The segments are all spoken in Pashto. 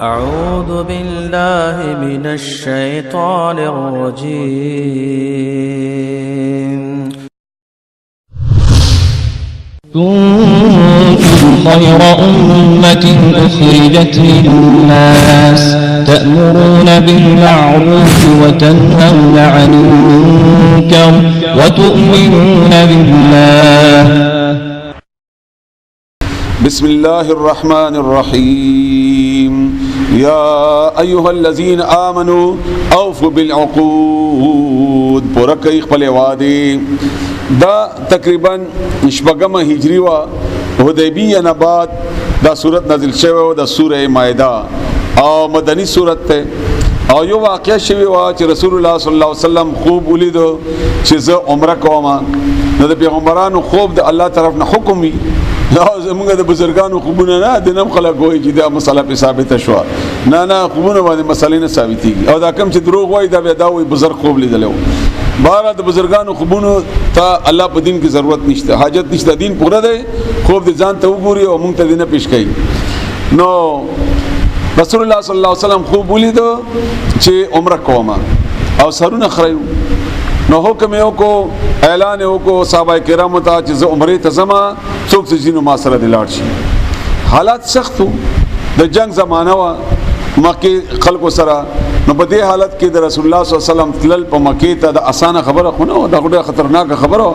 أعوذ بالله من الشيطان الرجيم. كنتم خير أمة أخرجت للناس تأمرون بالمعروف وتنهون عن المنكر وتؤمنون بالله. بسم الله الرحمن الرحيم. يا أيها الذين آمنوا أوفوا بالعقود. پورکئی خپل وعده. دا تقریبا شپږم هجری وا حدیبیه نه بعد دا سورت نازل شوه د سوره مائده او مدنی سورت ته او یو واقعه شوی وا چې رسول الله صلی الله علیه وسلم خوب ولیدو چې زه عمره کوم. نو د پیغمبرانو خوب د الله طرف نه حکم وي. زمونږ د بزرګانو خوبونه نه د نم خلک وایي چې دا مسله په ثابت شوه. نه خوبونه باندې مسلې نه ثابتېږي او دا کم چې دروغ وایي دا بیا دا وایي بزرګ خوب لیدلو. بارا د بزرګانو خوبونو ته الله په دین کې ضرورت نشته، حاجت نشته، دین پوره دی. خوب د ځان ته وګوري او مونږ ته دینه پیش کوي. نو رسول الله صلی الله علیه وسلم خوب ولیدو چې عمره کوم او سرونه خړیو. نو حکم یو کو، اعلان یو کو صحابه کرامو ته چې زه عمره ته ځم، څوک چې جنو ما سره د لاړ شي. حالات سختو، د جنگ زمانہ وا مکه خلکو سره. نو په دې حالت کې د رسول الله صلی الله علیه وسلم تلل په مکه ته د اسانه خبره خو نه، دا ډېره خطرناک خبره.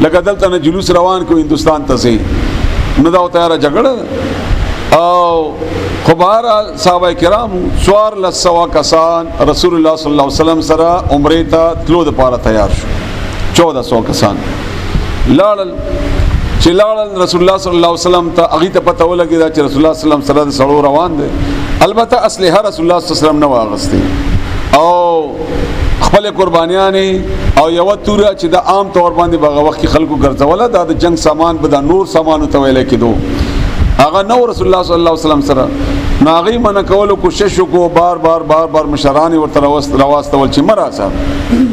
لکه دلته نه جلوس روان کو هندستان ته سي نو دا تیار جګړه او خبر صحابه کرام سوار لسوا کسان رسول الله صلی الله علیه وسلم سره عمره ته تلو د پاره تیار شو. 1400 کسان لاړل. چې لاړل رسول الله صلی الله علیه وسلم ته هغه ته پته ولګی دا چې رسول الله صلی الله علیه وسلم سره سړو روان دي. البته اصلي رسول الله صلی الله علیه وسلم نه واغستی او خپل قربانیانه او یو توره چې د عام طور باندې بغه وخت خلکو ګرځوله دا د جنگ سامان به د نور سامانو ته ویل کېدو. هغه نو رسول الله صلی الله علیه وسلم سره ناغي من کولو کوشش کو بار بار مشران ورته راوستول چې مراسه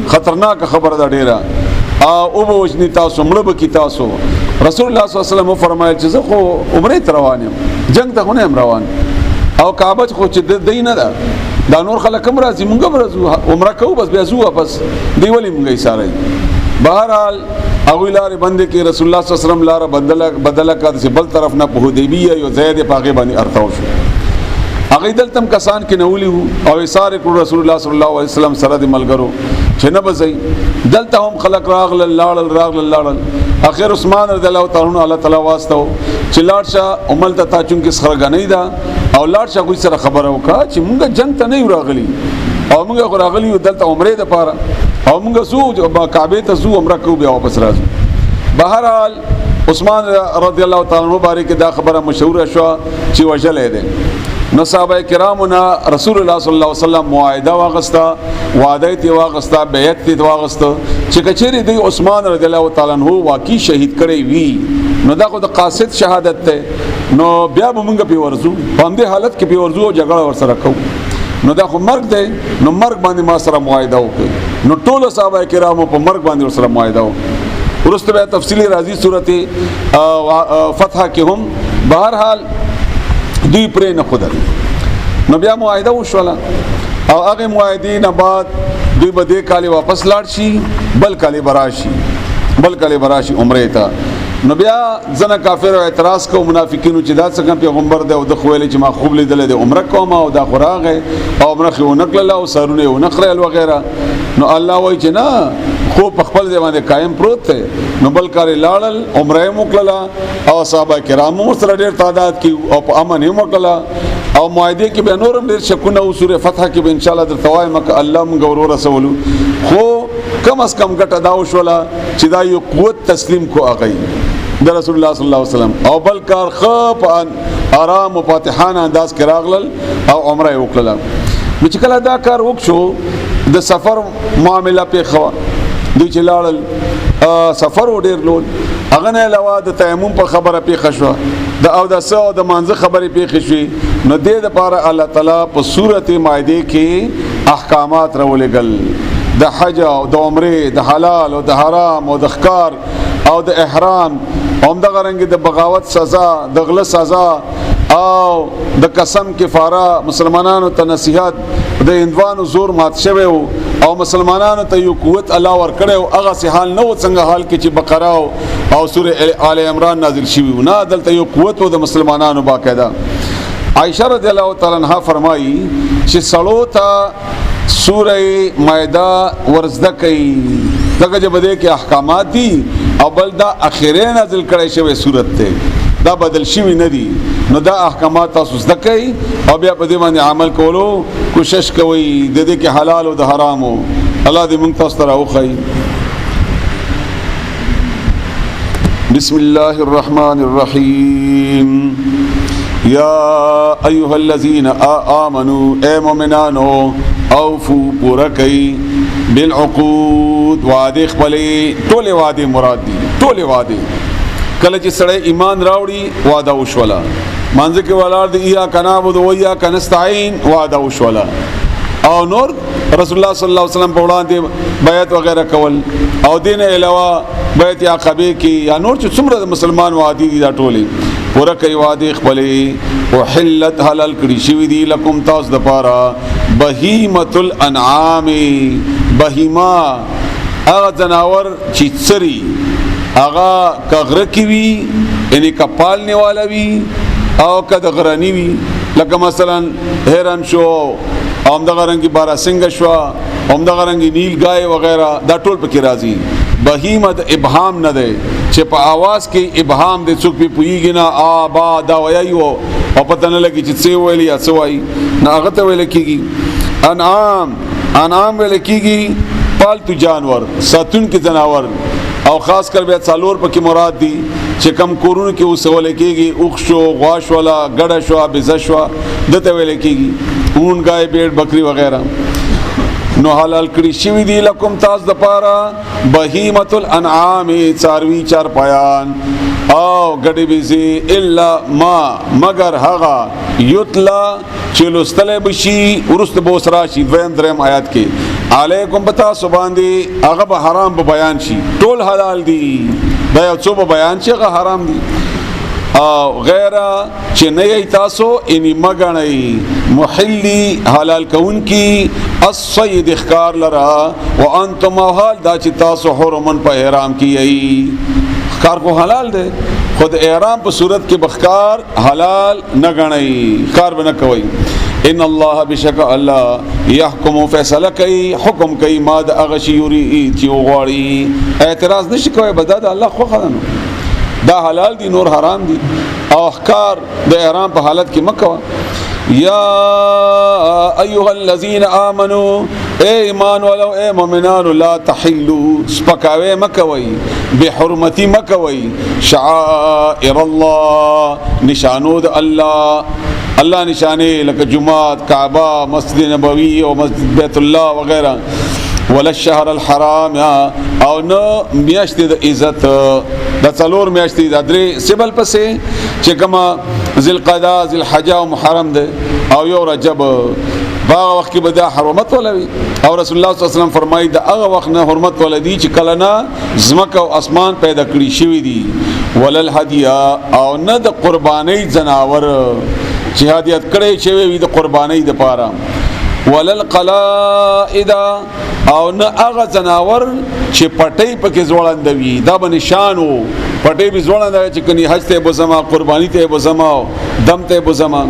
خطرناک خبره ده ډیره او به وجنی تاسو مړه به کی تاسو. رسول الله صلی الله علیه وسلم فرمایل چې زه خو عمره ته روان یم، جنگ ته نه روان او کعبه خو چې دین نه ده دا نور خلک هم راځي مونږ به راځو عمره کوو بس بیا زو واپس دی ولې مونږ یې ساره. بهرحال او لارې بندې کې رسول الله صلی الله علیه وسلم لار بدله کا د بل طرف نه په حدیبیه یو زید پاګه باندې ارتاو شو. هغه دلتم کسان کې نولی او ایثار کړ رسول الله صلی الله علیه وسلم سره د ملګرو چې نه بځي. دلته هم خلق راغل لاړل. اخر عثمان رضی الله تعالی عنہ الله تعالی واسطو چې لاړ شه عمل ته تا چون کې سرګنۍ دا او لاړ شه کوئی سره خبره وکړه چې مونږ جنگ ته نه راغلي او مونږ راغلي دلته عمره ده پاره او مونږ زو کعبه ته زو عمره کوو بیا واپس راځو. بهرحال عثمان رضی الله تعالی عنہ مبارک دا خبره مشهور شو چې وجلې ده. نو صحابه کرامو نه رسول الله صلی الله علیه وسلم معاهده واغستا، وعده تی واغستا، بیعت تی واغستا چې کچېری دی عثمان رضی الله تعالی عنہ واقعي شهید کړي وی. نو دا خو د قاصد شهادت ته. نو بیا به مونږ په ورزو په دې حالت کې په ورزو او جګړه ورسره کوو. نو دا خو مرګ دی. نو مرګ باندې ما سره معاهده وکړي. نو ټول صحابه کرامو په مرګ باندې ورسره معاهده وکړي. ورسته به تفصیلی راځي سورته فتح کې هم. بهرحال دوی پرې نه خدای. نو بیا معاهده وشوله او هغه معاهدې نه بعد دوی به دې کال واپس لاړ شي، بل کال براشي عمره ته. نو بیا ځنه کافر اعتراض کو منافقینو چې دا څنګه پیغمبر دی او د خویل چې ما خوب لیدل د عمره کوم او دا خوراغه او عمره خو نکړه او سرونه و نخرل وغیرہ. نو الله وایي چې نه خو په خپل ځای باندې قائم پروت دی. نو بل کال لاړل عمره موکړه او صحابه کرامو سره ډېر تعداد کې او په امن یې موکړه او معاهده کې به نورم ډېر شکونه او سوره فتح کې به ان شاء الله د توای مکه الله موږ ورو رسولو. خو کم از کم ګټه دا وشوله چې دا یو قوت تسلیم کو اغی د رسول الله صلی الله علیه وسلم او بل کار خپ آرام او فاتحانه انداز کې راغلل او عمره وکړه. چې کله دا کار وکړو د سفر معاملې په خوا دوی چې لاړل سفر ډېر لول. هغه نه علاوه د تیمم په خبره پیښه شو د او د سو د مانزه خبرې پیښه شوې. نو دې لپاره الله تعالی په سورته مائده کې احکامات راولېګل د حج او د عمره د حلال او د حرام او د ښکار او د احرام هم د غرنګ د بغاوت سزا د غله سزا او د قسم کفاره مسلمانانو ته نصيحت د هندوانو زور مات شوی او مسلمانانو ته یو قوت الله ور کړو هغه سه حال نو څنګه حال کې چې بقره او سوره آل عمران نازل شوی نه دلته یو قوت د مسلمانانو باقاعده عائشہ رضی الله تعالی عنها فرمایي چې سړو ته سوره مائده ورزده کوي دغه جبده کې احکامات دي او بل دا اخیره نازل کړی شوی صورت ته دا بدل شوی نه دي نو دا احکامات تاسو زده کوي او بیا په دې باندې عمل کولو کوشش کوي د دې کې حلال او د حرامو الله دې موږ تاسو ته راوخی بسم الله الرحمن الرحیم یا ایها الذین آمنوا اے مومنانو اوفوا پورا کئ بالعقود وعده خپلې ټوله وعده مراد دي ټوله وعده کله چې سړی ایمان راوړي وعده وشولا مانځ کې ولار دی یا کنابود و یا کنستعين وعده وشولا او نور رسول الله صلی الله علیه وسلم په وړاندې بیعت وغیرہ کول او دین علاوه بیعت عقبه کې یا نور چې څومره مسلمان وعده دي دا ټوله پورا کوي وعده خپلې وحلت حلال کړي شوی دي لکم تاسو د پاره بهیمه الانعام بهیما هغه جناور چې سری هغه کغره کی وی یعنی کپال نیواله وی او کده غرانی وی لکه مثلا هرن شو هم دغه رنگي باراسنګ شو هم دغه رنگي نیل گای وغیرہ دا ټول پکې راځي بهیمه د ابهام نه ده چې په आवाज کې ابهام د څوک په پویږي نه ا با دا وایو او پته نه لګي چې څه ویلی یا څه وای نه هغه ته ویل کېږي انعام ویل کېږي پالتو جانور ساتون کې جناور او خاص کر بیا څالور پکې مراد دي چې کم کورونه کې وسول کېږي اوخ شو غواش ولا ګډه شو بز شو دته ویل کېږي اون گای بیڑ بکری وغیرہ نو حلال کړي شوی دی لکم تاس د پاره بهیمه الانعام چاروي چار پایان او غډي بيزي الا ما مگر هغه یتلا چلوستله بشي ورست بوسرا شي دویم دریم آیات کې علیکم پتا سبحان دی هغه به حرام به بیان شي ټول حلال دي دا یو څو به بیان شي هغه حرام دي او غیر چې نه ای تاسو اني مګنئ محلی حلال کون کی الصید اخکار لرا وانتم حال دا چې تاسو حرمن په احرام کی ای اخکار کو حلال ده خود احرام په صورت کې بخکار حلال نه غنئ کار بنه کوي ان الله بشک الله يحكم فیصله کوي حکم کوي ما د اغشی یری چې وغواړي اعتراض نشي کوي بدد الله خو خدانو دا حلال دي نور حرام دي او احکار د احرام په حالت کې مکوا یا ایها الذين امنوا اے ایمان ولو اے مومنان لا تحلوا سپکاوي مکوي بحرمتي مکوي شعائر الله نشانود الله نشانه لکه جمعات کعبه مسجد نبوي او مسجد بیت الله وغیرہ ولا الشهر الحرام او نو میاشت د عزت د څلور میاشت د درې سبل پسې چې کما ذوالقعده ذوالحجه او محرم ده او یو رجب باغ وخت کې بدا حرمت ولوي او رسول الله صلی الله علیه وسلم فرمایي د هغه وخت نه حرمت ولدي چې کله نه زمکه او اسمان پیدا کړی شوی دي ولل هدیه او نه د قرباني جناور چې هدیت کړي شوی وي د قرباني د پاره ولل قلائد او نه هغه جناور چې پټي پکې زوړندوي دا به نشانو پټي به زوړندوي چې کني حج ته بوزما قرباني ته بوزما دم ته بوزما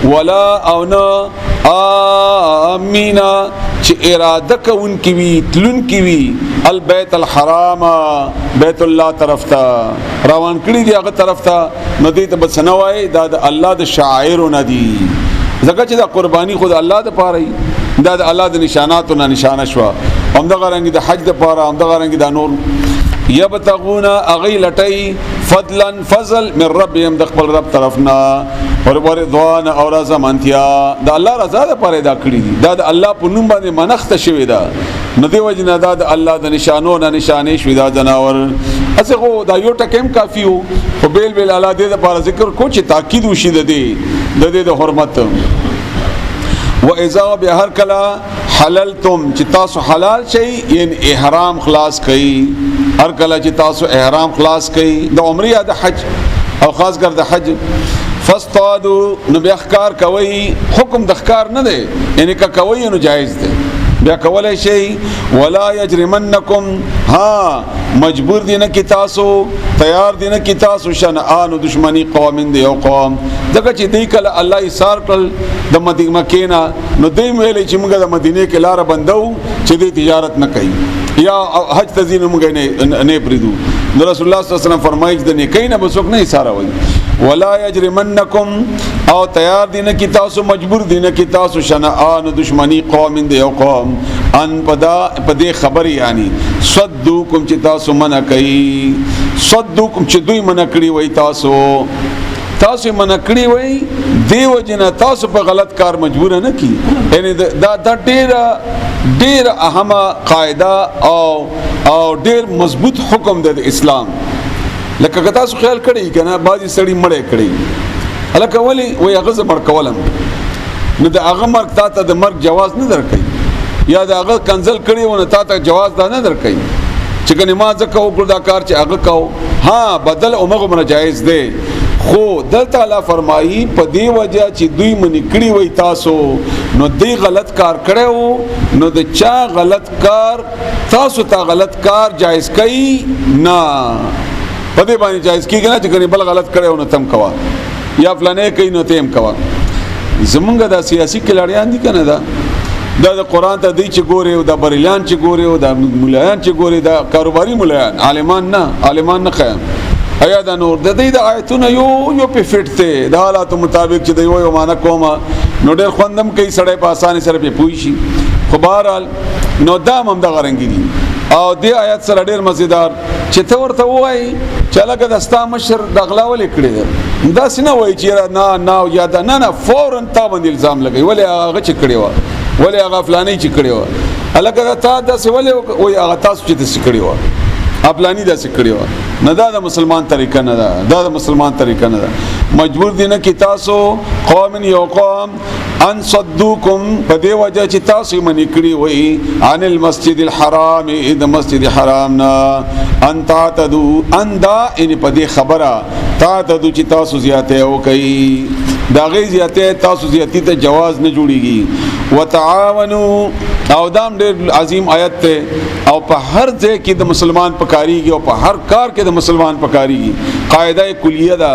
ولا او نه امینا چې اراده کوون کی وی تلون کی وی البیت الحرام بیت الله طرف ته روان کړي دی هغه طرف ته ندی ته بسنوای دا د الله د شاعر ندی زکه چې دا قربانی خود الله د پاره دا د الله د نشاناتو نه نشانه شو هم د غرنګ د حج د پاره هم د غرنګ د نور یبتغون اغی لټی فضلا فضل من ربهم د خپل رب طرفنا اور رضوان او رضا منتیا د الله رضا د پاره دا کړی دي دا د الله په نوم باندې منښت شوی دا ندی وجنا دا د الله د نشانو نه نشانه شوی دا جناور اسغه دا یو ټکم کافی وو او بیل بیل الله دې د پاره ذکر کو چې تاکید وشي د دې د حرمت و اذا بهر کلا حللتم چې تاسو حلال شي یعنی احرام خلاص کړئ هر کله چې تاسو احرام خلاص کړئ د عمره یا د حج او خاص کر د حج فاصطادوا نو بیا ښکار کوي، حکم د ښکار نه دی، یعنی که کوي نو جایز دی، بیا کولای شي. ولا یجرمنکم، ها مجبور دی نه کی تاسو، تیار دی نه کی تاسو شنآن دشمنی قوم دی او قوم، دغه چې دی کله الله ایثار کړل د مکې نه، نو دی ویلې چې موږ د مدینه کې لار بندو چې دی تجارت نه کوي یا حج تزین موږ نه پریدو. نو رسول الله صلی الله علیه وسلم فرمایي د نیکۍ نه بسوک نه ایثار وي. ولا یجرمنکم، او تیار دی نه کی تاسو، مجبور دی نه کی تاسو شنآن دشمنی قوم دی او قوم، ان پدې خبر یعنی صدوکم چې تاسو منع کوي، صدوکم چې دوی منع کړی وای تاسو منع کړی وای، دیو جنا تاسو په غلط کار مجبور نه کی. یعنی دا ډیر اهمه قاعده او ډیر مضبوط حکم د اسلام. لکه که تاسو خیال کړی کنه بعضی سړی مړی کړی، الکه ولی وای هغه زمړ کولم، نو د هغه مرګ تا ته د مرګ جواز نه درکې، یا د هغه کنزل کړی ونه تا ته جواز دا نه درکې چې کنه ما ځکه وکړ دا کار چې هغه کاو، ها بدل عمره من جایز دی. خو دل تعالی فرمایي په دی وجه چې دوی منی کړی وای تاسو، نو دی غلط کار کړو، نو د چا غلط کار تاسو ته غلط کار جایز کوي نه، په دې باندې جایز کیږي نه چې کنه بل غلط کړو نو تم کوا، یا فلانه کوي نو تم کوا. زمونږ د سیاسي کلاړیان دي کنه دا د قران ته دی چې ګوري او د بریلیان چې ګوري او د مولایان چې ګوري، دا کاروباري مولایان، عالمان نه خیم ایا دا نور د دې د آیتونه یو په فټته د حالات مطابق چې دی یو معنا کومه نو ډېر خوندم کوي سړی په اسانه سره په پوي شي. خو بهرحال نو دام هم د غرنګي دي او د آیت سره ډېر مزیدار چې ته ورته وای چې لکه دستا مشر د غلاول کړي دا سينه وای چې نه یا دا نه فورن تا باندې الزام لګي ولی هغه چې کړي و، ولی هغه فلانی چې کړي و، الکه تا داسې ولی وای هغه تاسو چې داسې کړي و، افلانی داسې کړي و. نه دا د مسلمان طریقه نه ده، دا د مسلمان طریقه نه ده. مجبور دي نه کی تاسو قوم یو قوم ان صدوکم په دی وجه چې تاسو منی کړی وای عن المسجد الحرام، د مسجد حرام نه، ان تعتدو، ان دا ان په دی خبره تعتدو چې تاسو زیاته او کوي، دا غي زیاته تاسو زیاتی ته جواز نه جوړیږي. وتعاونوا، او دام ډېر عظیم آیت ته، او په هر ځای کې د مسلمان پکاريږي او په هر کار کې د مسلمان پکاريږي، قاعده کلیه ده.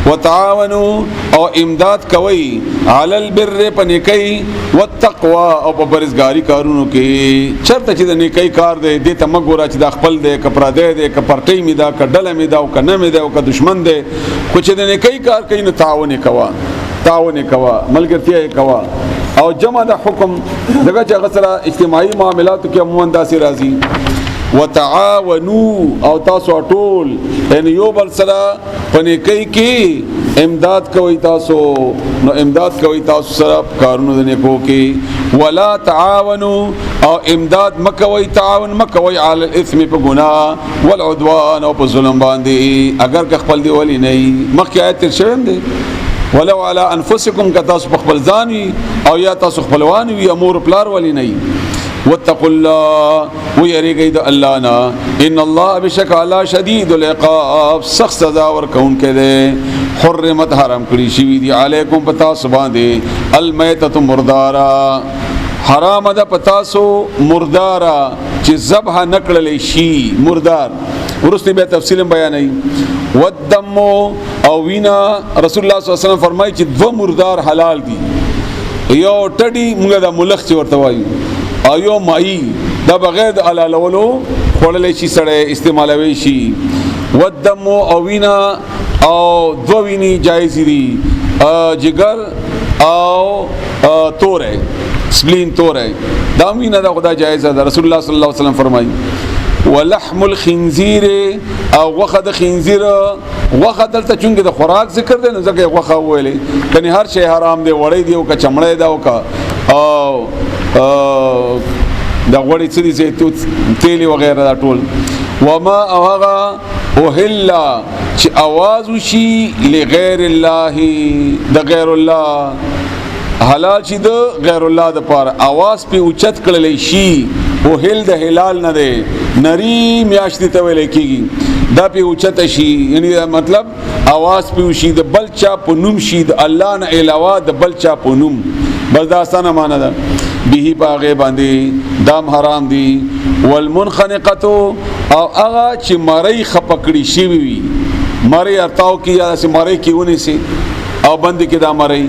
وتعاونوا، او امداد کوي، علی البر په نیکی، والتقوا، او په پرهیزګاری کارونو کې. چرته چې د نیکی کار دی د تمګورا چې د خپل دی کپرا دی ک پرټی می دا ک ډله می دا او کنه می دا او ک دشمن دی، خو چې د نیکی کار کوي نو تعاون کوا، ملګرتیا کوا. او جمع د حکم دغه چې غسره اجتماعي معاملاتو کې عموما داسې راځي. وتعاونوا، او تاسو ټول ان یو بل سره پنیکي کې امداد کوي تاسو، نو امداد کوي تاسو سره کارونو د نیکو کې. ولا تعاونوا، او امداد مکوي، تعاون مکوي علی الاثم په ګناه، والعدوان، او په ظلم باندې، اگر که خپل دی ولی نه مخکې آیت تر شوم دی. ولو علی انفسکم، که تاسو خپل ځان او یا تاسو خپلوان وي امور پلار ولی نه. واتقوا الله، ويریږئ د الله نه، ان الله بشک الله شدید العقاب، سخت سزا ورکون کړي. حرمت حرام کړي شوی دی علیکم پتا سبحانه المیتۃ مردارا، حرام ده پتاسو مردارا چې ذبح نکړل شي، مردار ورسته به تفصیل بیانای. والدم، او وینا رسول الله صلی الله علیه وسلم فرمایي چې دو مردار حلال دي، یو ټډي موږ د ملخ چې ورته وایو، او یو ماهی دا بغیر د حلالولو خورل شي سره استعمالوي شي. والدم، او وینا او دو ویني جایز دي، جگر او توره سپلین توره دا وینا دا خدا جایز ده. رسول الله صلی الله علیه وسلم فرمایي. ولحم الخنزير، او وخه د خنزیر، وخه دلته چونګه د خوراک ذکر دی نو ځکه وخه ویلې، کني هر شی حرام دی، وړی دی او کا چمړی دا او کا او دا وړی څه دي زيتون تیلی وغیرہ دا ټول. وما اوغا اوهلا چې आवाज وشي لغیر الله، د غیر الله حلال چې د غیر الله د پاره आवाज په اوچت کړل شي، او هل د هلال نه دی نری میاشت ته ویل کیږي دا په اوچت شي یعنی مطلب आवाज په شي د بل چا په نوم شي د الله نه علاوه د بل چا په نوم بس دا ستنه معنا ده به باغه باندې دام حرام دي والمنخنقه او هغه چې مړی خپکړی شي وي مړی ارتاو کی یا سي مړی کیونه سي او بند کې دا مړی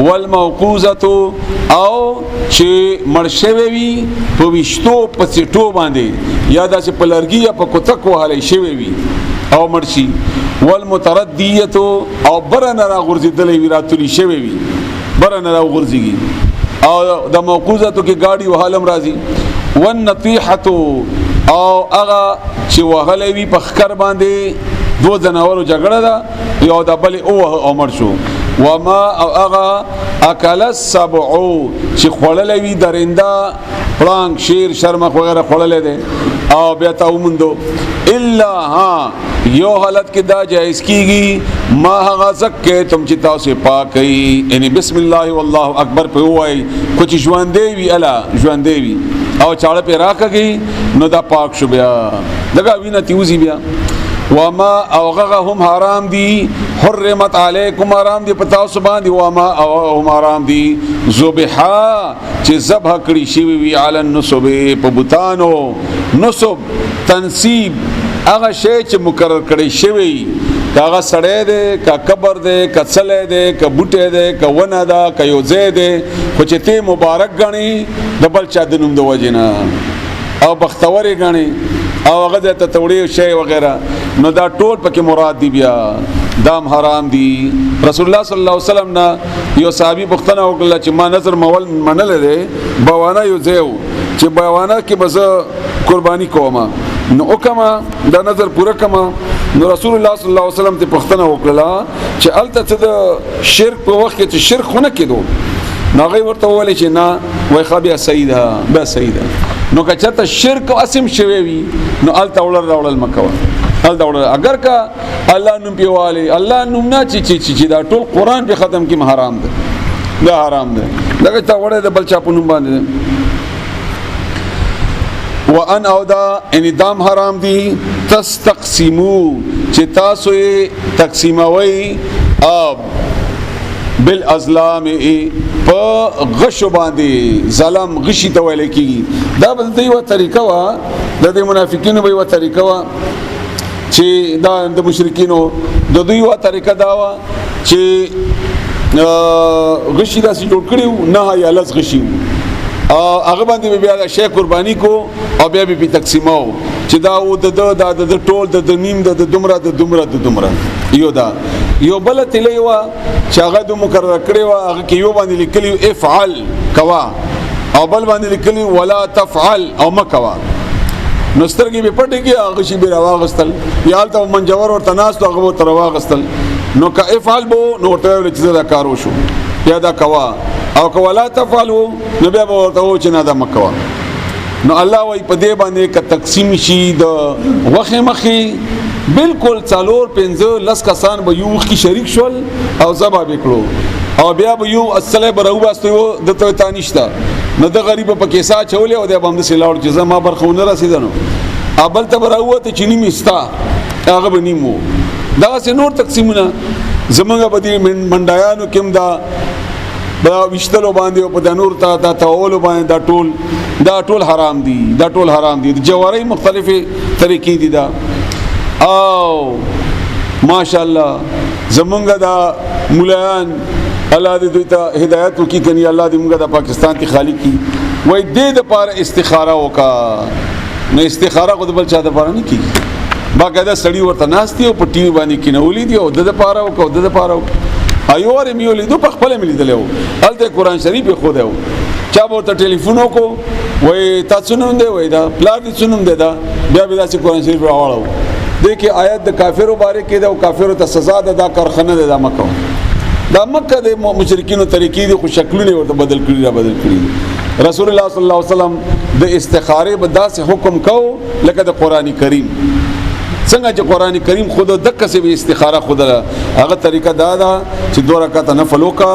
والموقوزه او چې مرشوي وي په وشتو په سټو باندې یا داسې په لرګي یا په کوتک وهلې شوی وي او مرشي والمترديه او برن را غرزیدلې وی راتلی شوی وي برن را غرزيږي او د موقوزه تو کې گاډي وهالم راځي والنطيحه او هغه چې وهلې وي په خکر باندې دو جناورو جګړه ده یو د بل او عمر شو وما او اغا اکل السبع چې خړلې وی درنده پړانګ شیر شرمخ وغیرہ خړلې ده او بیا ته ومندو الا ها یو حالت کې دا جایز کیږي ما هغه زکه تم چې تاسو پاکي یعنی بسم الله والله اکبر په وای کوم ژوندې وی الا ژوندې وی او چاړه په راکږي نو دا پاک شو بیا دغه وینه تیوزی بیا وما اوغهم حرام دي حرمت علیکم حرام دي پتاو سبحان دي وما اوغهم حرام دي ذبحا چې ذبح کړي شي وی علی النصب په بوتانو نصب تنصیب هغه شی چې مقرر کړي شوی هغه سړی دی کا قبر دی کا څلې دی کا بوټه دی کا ونه دا کا یو ځای دی خو چې ته مبارک غني د بل چا د نوم د وجنه او بختوري غني او هغه ته توړي شی وغیرہ نو دا ټول پکې مراد دی بیا دام حرام دی رسول الله صلی الله علیه وسلم نا یو صحابي پختنه وکړه چې ما نظر مول منل دی بوانه یو ځای چې بوانه کې بز قرباني کومه نو وکما دا نظر پوره کما نو رسول الله صلی الله علیه وسلم ته پختنه وکړه چې الته د شرک په وخت کې چې شرک خونه کېدو نو غي ورته ولې چې نه وای خبي سیدا به سیدا نو که چاته شرک اسم شوی وي نو الته وړل مکو الته وړل اگر کا الله نوم پیواله الله نوم نه چې دا ټول قران په ختم کې حرام ده دا حرام ده لکه تا وړه د بل چا په نوم باندې وان او دا ان دام حرام دي تستقسمو چې تاسو یې تقسیموي اب بالازلام په غش باندې ظلم غشي ته ویل کیږي دا بل دی یو طریقه وا د منافقینو به یو طریقه وا چې دا د مشرکینو د دوی یو طریقه دا وا چې غشي داسې جوړ کړیو نه یا لز غشي هغه باندې بیا د شی قرباني کو او بیا به تقسیمو چې دا و د ټول د نیم د دومره یو دا یو بل تلی وا چې هغه د مقرره کړی وا هغه کې یو باندې لیکلی افعل کوا او بل باندې لیکلی ولا تفعل او مکوا نو سترګې به پټې کې هغه شی به راغستل یال ته منجور ورته ناس ته هغه تر واغستل نو که افعل بو نو ته چې دا کارو شو یا دا کوا او که ولا تفعلوا نو بیا به ورته و چې نه دا مکوا نو الله وای په دې باندې ک تقسیم شي د وخه مخي بالکل څالور 15 کسان به یو کی شریک شول او زبا وکړو او بیا به یو اصله برو واستو د ته تانیشتا نو د غریب په کیسه چولې او د باندې سلاړ چې زما برخونه رسیدنو ابل ته برو ته چینی میستا هغه بنیمو دا سه نور تقسیمونه زمونږ په دې منډایانو کوم دا وشتلو باندې او په د نور ته تاول باندې دا ټول حرام دي دا ټول حرام دي د جواری مختلفه طریقې دي دا او ماشاءالله زمونږ دا مولایان الله دې دوی ته هدایت وکي کني الله دې موږ د پاکستان ته خالق کی وای دې د پاره استخاره وکا نو استخاره خو د بل چا د پاره نه کیږي باقاعده سړی ورته ناشتي او په ټي وي باندې کینولې دي او د پاره وکاو د پاره ایواره میولې دو په خپل ملي دلو الته قران شریف خو دی چا به ته ټلیفون وکړو وای تاسو نوم دی وای دا پلان دې څنوم دی دا بیا به دا قران شریف راوړو دغه آیات د کافرو باره کې دا او کافرو ته سزا ده دا کارخانه ده دا مکه د مشرکینو طریقې دي خو شکلونه ورته بدل کړی رسول الله صلی الله علیه وسلم د استخاره به داسې حکم کو لکه د قرآنی کریم څنګه چې قران کریم خود دک څه به استخاره خود هغه طریقه دا چې 2 رکعات نفل وکا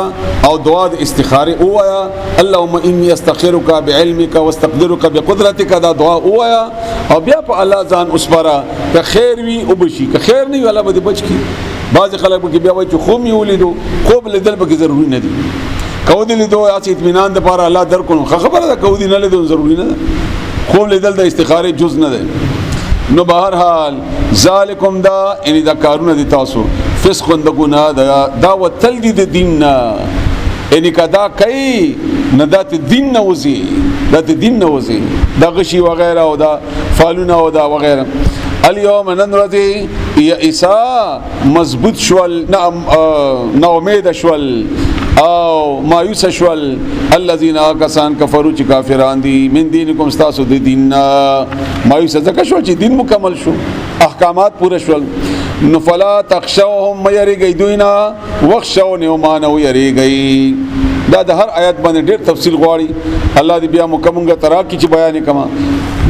او دعا د استخاره وایا اللهم انی استخیرک بعلمک واستقدرک بقدرتک دا دعا وایا او بیا په الله ځان اسپارا که خیر وی او بشي که خیر نه وی الله به بچ کی بعض خلک به بیا وای چې خو می ولیدو خوب لیدل به ضروری نه دي کودی لیدو یا اطمینان د پاره الله در کو خبره ده کودی نه لیدو ضروری نه خوب لیدل د استخاره جز نه ده نو بهر حال ذالکم دا ان دا کارونه دي تاسو فسق د ګناه دا وتل دي د دین نه ان کدا کوي نه د دین نه وزي د دین نه وزي دا غشي وغیرہ او دا فالونه او دا وغیرہ اليوم ننرذي يا عيسى مضبوط شول نا امید شول او مایوس شول الذين كسان كفروا چې کافران دي من دینکم استاسو د دین مایوس ځکه شو چې دین مکمل شو احکامات پوره شول نو فلا تخشوهم يريږي دوینا وخشو نه مانو يريږي دا د هر آیت باندې ډېر تفصیل غواړي الله دې بیا مکمنګه تراکی چې بیان کما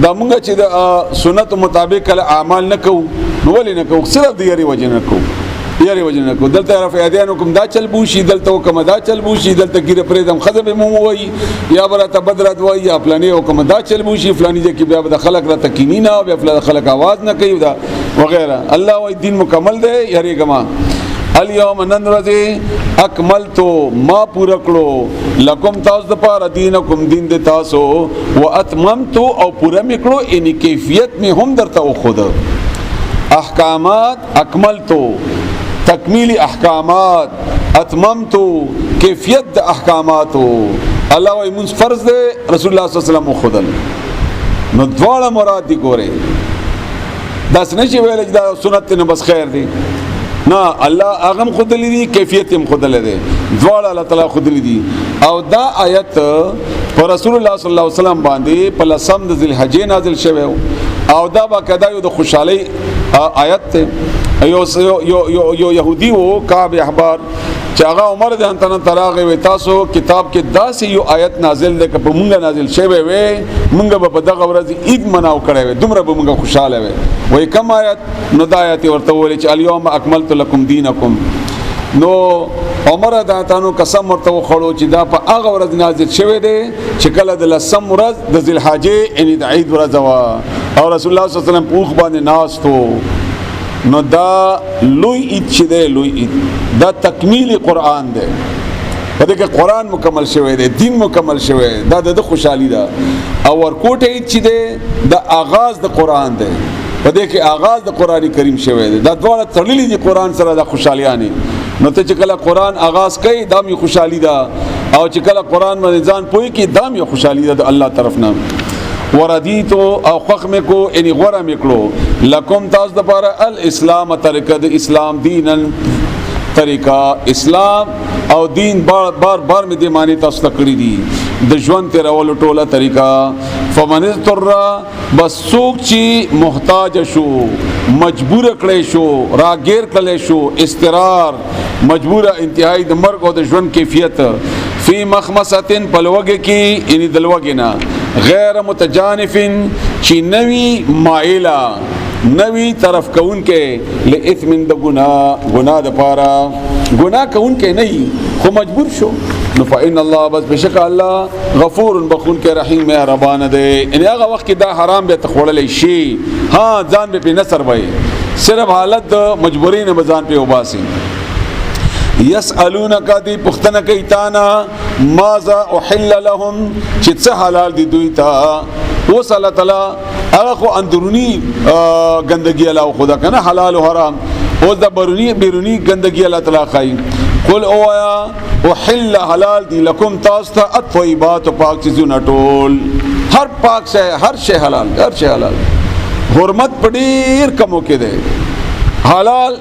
دا مونږ چې د سنت مطابق اعمال نه کوو نو ولې نه کوو صرف د یاري وجه نه کوو یاري وجه نه کوو دلته رفعیدانو کوم دا چل بوشي دلته کوم دا چل بوشي دلته ګیره پرېدم خزه به مو وای یا برته بدرت وای یا پلانې او کوم دا چل بوشي فلانی چې بیا د خلق را تکینی نه او بیا خلق आवाज نه کوي دا وغیرہ الله وای دین مکمل دی یاري کما اليوم ننرذي اکملتو ما پورا کړو لکم تاسو د پاره دینکم دین د تاسو واتممتو او پورا میکړو ان کیفیت می هم درته خود احکامات اکملتو تکمیل احکامات اتممتو کیفیت د احکاماتو الله وای مون فرض ده رسول الله صلی الله علیه وسلم خودل نو دواړه مراد دي ګوره داس نه چې ویل دا سنت نه بس خیر دي نه الله اغم خود لیدي کیفیت هم خود لیدي دواړه الله تعالی خود لیدي او دا آیت پر رسول الله صلی الله علیه وسلم باندې په لسم د ذل حج نازل شوه او دا با کدا یو د خوشحالي آیت ته یو يهودي وو کعب احبار چې هغه عمر د انتن تراغه وي تاسو کتاب کې داسې یو آیت نازل ده چې په مونږه نازل شوه وي مونږ په دغه ورځ عید مناو کړی وي دومره به مونږه خوشاله وي وای کوم آیت نو د آیت ورته ویل چې اليوم اکملت لكم دینکم نو عمر د تاسو قسم ورته خړو چې دا په هغه ورځ نازل شوه دی چې کله د لسم ورځ د ذل حجې ان د عید ورځ وا او رسول الله صلی الله علیه وسلم پوخ باندې ناس تو نو دا لوی عید چې دی لوی عید دا تکمیل قرآن دی په دې کې قرآن مکمل شوی دی دین مکمل شوی دا د خوشحالي ده او ورکوټ عید چې دی د آغاز د قرآن دی په دې کې آغاز د قرآن کریم شوی دی دا دواړه تړلي دي قرآن سره د خوشحالیانه نو ته چې کله قرآن آغاز کوي دا مې خوشحالي ده او چې کله قرآن باندې ځان پوي کې دا مې خوشحالي ده د الله طرف نه وردیتو او خوخ میں کو انی غورا مکلو لکم تاز دپارا الاسلام طریقہ د اسلام دینن طریقہ اسلام او دین بار بار میں دی معنی تاز تکڑی دی د ژوند تیرولو ټوله طریقہ فمن اضطر بس څوک چې محتاج شو مجبور کړی شو راګیر کړی شو استقرار مجبور انتهایی د مرګ او د ژوند کیفیت فی مخمصه پلوګه کې ان دلوګینا غیر متجانفن چی نوی مائلا نوی طرف کون کے لئثم د گناہ د پارا گناہ کون کے نہیں خو مجبور شو نو فإن الله بس بشک الله غفور بخون کے رحیم مهربان دے ان هغه وخت کې دا حرام به تخوړل شي ها ځان به نصر وای صرف حالت مجبورین بزان په وباسي یسالونک دی پختنه کوي تانا ماذا احل لهم چې څه حلال دي دوی ته او صلی تعالی هغه خو اندرونی ګندګي الله خدا کنه حلال او حرام او د بیرونی ګندګي الله تعالی خای قل اویا احل حلال دی لکم تاسو ته الطیبات پاک چیزونه ټول هر پاک شی هر شی حلال هر شی حلال حرمت پډیر کمو کې ده حلال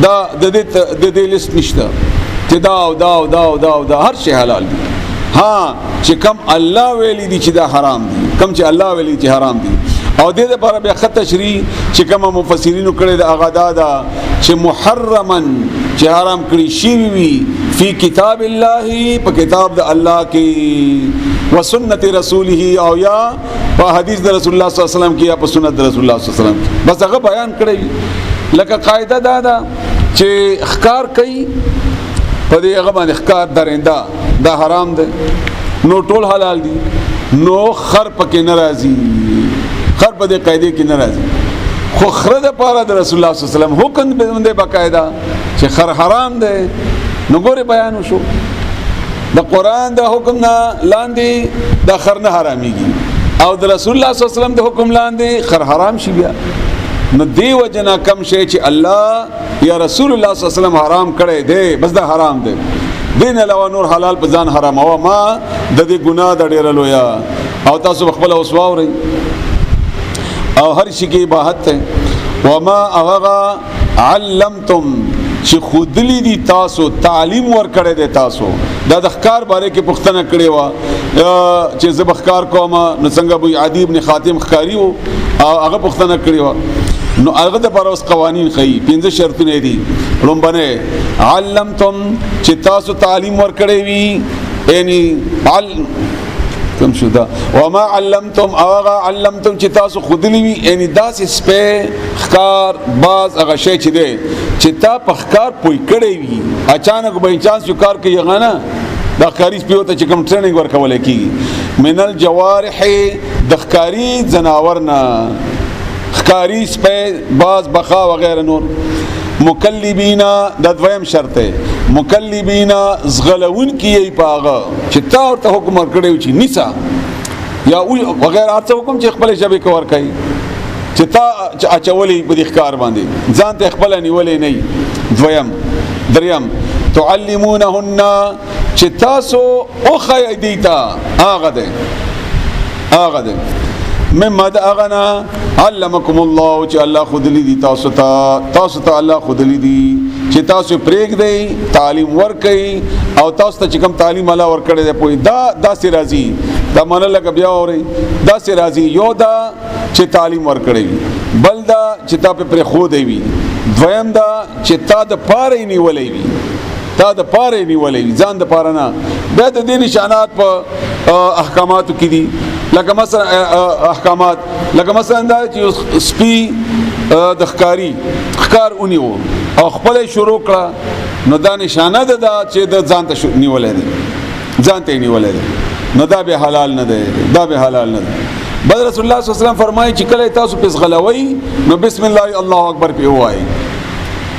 دا د دې لیست نشته چې دا هر شی حلال دي ها چې کم الله ویلي دي چې دا حرام دي کم چې الله ویلي چې حرام دي او دې لپاره بیا خط تشریح چې کوم مفسرینو کړي د اغادا دا چې محرمن چې حرام کړی شي وي فی کتاب الله په کتاب د الله کې و سنت رسوله او یا په حدیث د رسول الله صلی الله علیه وسلم کې یا په سنت د رسول الله صلی الله علیه وسلم کې بس هغه بیان کړی لکه قاعده دا ده چې اخکار کوي په دې هغه باندې اخکار درنده دا حرام ده نو ټول حلال دي نو خر پکې ناراضي خر په دې قاعده کې ناراضي خو خره د پاره د رسول الله صلی الله علیه وسلم حکم باندې باقاعده چې خر حرام ده نو ګوره بیان وشو د قران د حکم نه لاندې د خر نه حراميږي او د رسول الله صلی الله علیه وسلم د حکم لاندې خر حرام شي بیا نو دی وجنا کم شي چې الله یا رسول الله صلی الله علیه وسلم حرام کړي دی بس دا حرام دی دین علاوه نور حلال په ځان حرام او ما د دې ګناه د ډیر لویا او تاسو خپل اوسواوري او هر شي کې عبادت ته وما اغا علمتم چې خودلی دي تاسو تعلیم ور کړی دی تاسو دا د ښکار باره کې پوښتنه کړې و چې زه بخکار کوم نو څنګه ابو عدی ابن خاتم ښکاری وو هغه پوښتنه کړې و نو هغه د پر اوس قوانین خي 15 شرطونه دي لومبنه علمتم چې تاسو تعلیم ور کړی وي یعنی کم شو دا وما علمتم اغا علمتم چې تاسو خودلی وي یعنی داسې سپه ښکار باز هغه شی چې دی چې تا په ښکار پوي کړی وي اچانک به چانس یو کار کوي غانا دا ښکاری سپیو ته چې کوم ټریننګ ورکول کیږي من الجوارح د ښکاری زناورنا ښکاری سپه باز بخا وغیرہ نور مکلبینا د دویم شرط مکلبینا زغلون کیي پاغه چې تا ورته حکم ورکړیو چې نسا یا وغیرہ څه حکم چې خپل شبي کور کوي چې تا اچولې په دې ښکار باندې ځان ته خپل نیولې نه دویم دریم تعلمونهن چې تاسو او خیدیتا هغه ده مما اغنا علمکم الله چې الله خود لیدي تاسو ته الله خود لیدي چې تاسو پرېګ دی تعلیم ورکړي او تاسو ته چې کوم تعلیم الله ورکړي دی پوي دا سي راځي دا مونږ لګ بیا اوري دا سي راځي یو دا چې تعلیم ورکړي بل دا چې تا په پر خو دی وي دویم دا چې تا د پاره نیولې وي ځان د پاره نه به د دې نشانات په احکاماتو کې دي لکه مثلا احکامات لکه مثلا دا چې سپي د ښکار اونیو او خپل شروع کړه نو دا نشانه ده چې د ځان ته نیولې ده نو دا به حلال نه ده بل رسول الله صلی الله علیه وسلم فرمایي چې کله تاسو پس غلوي نو بسم الله الله اکبر په وایي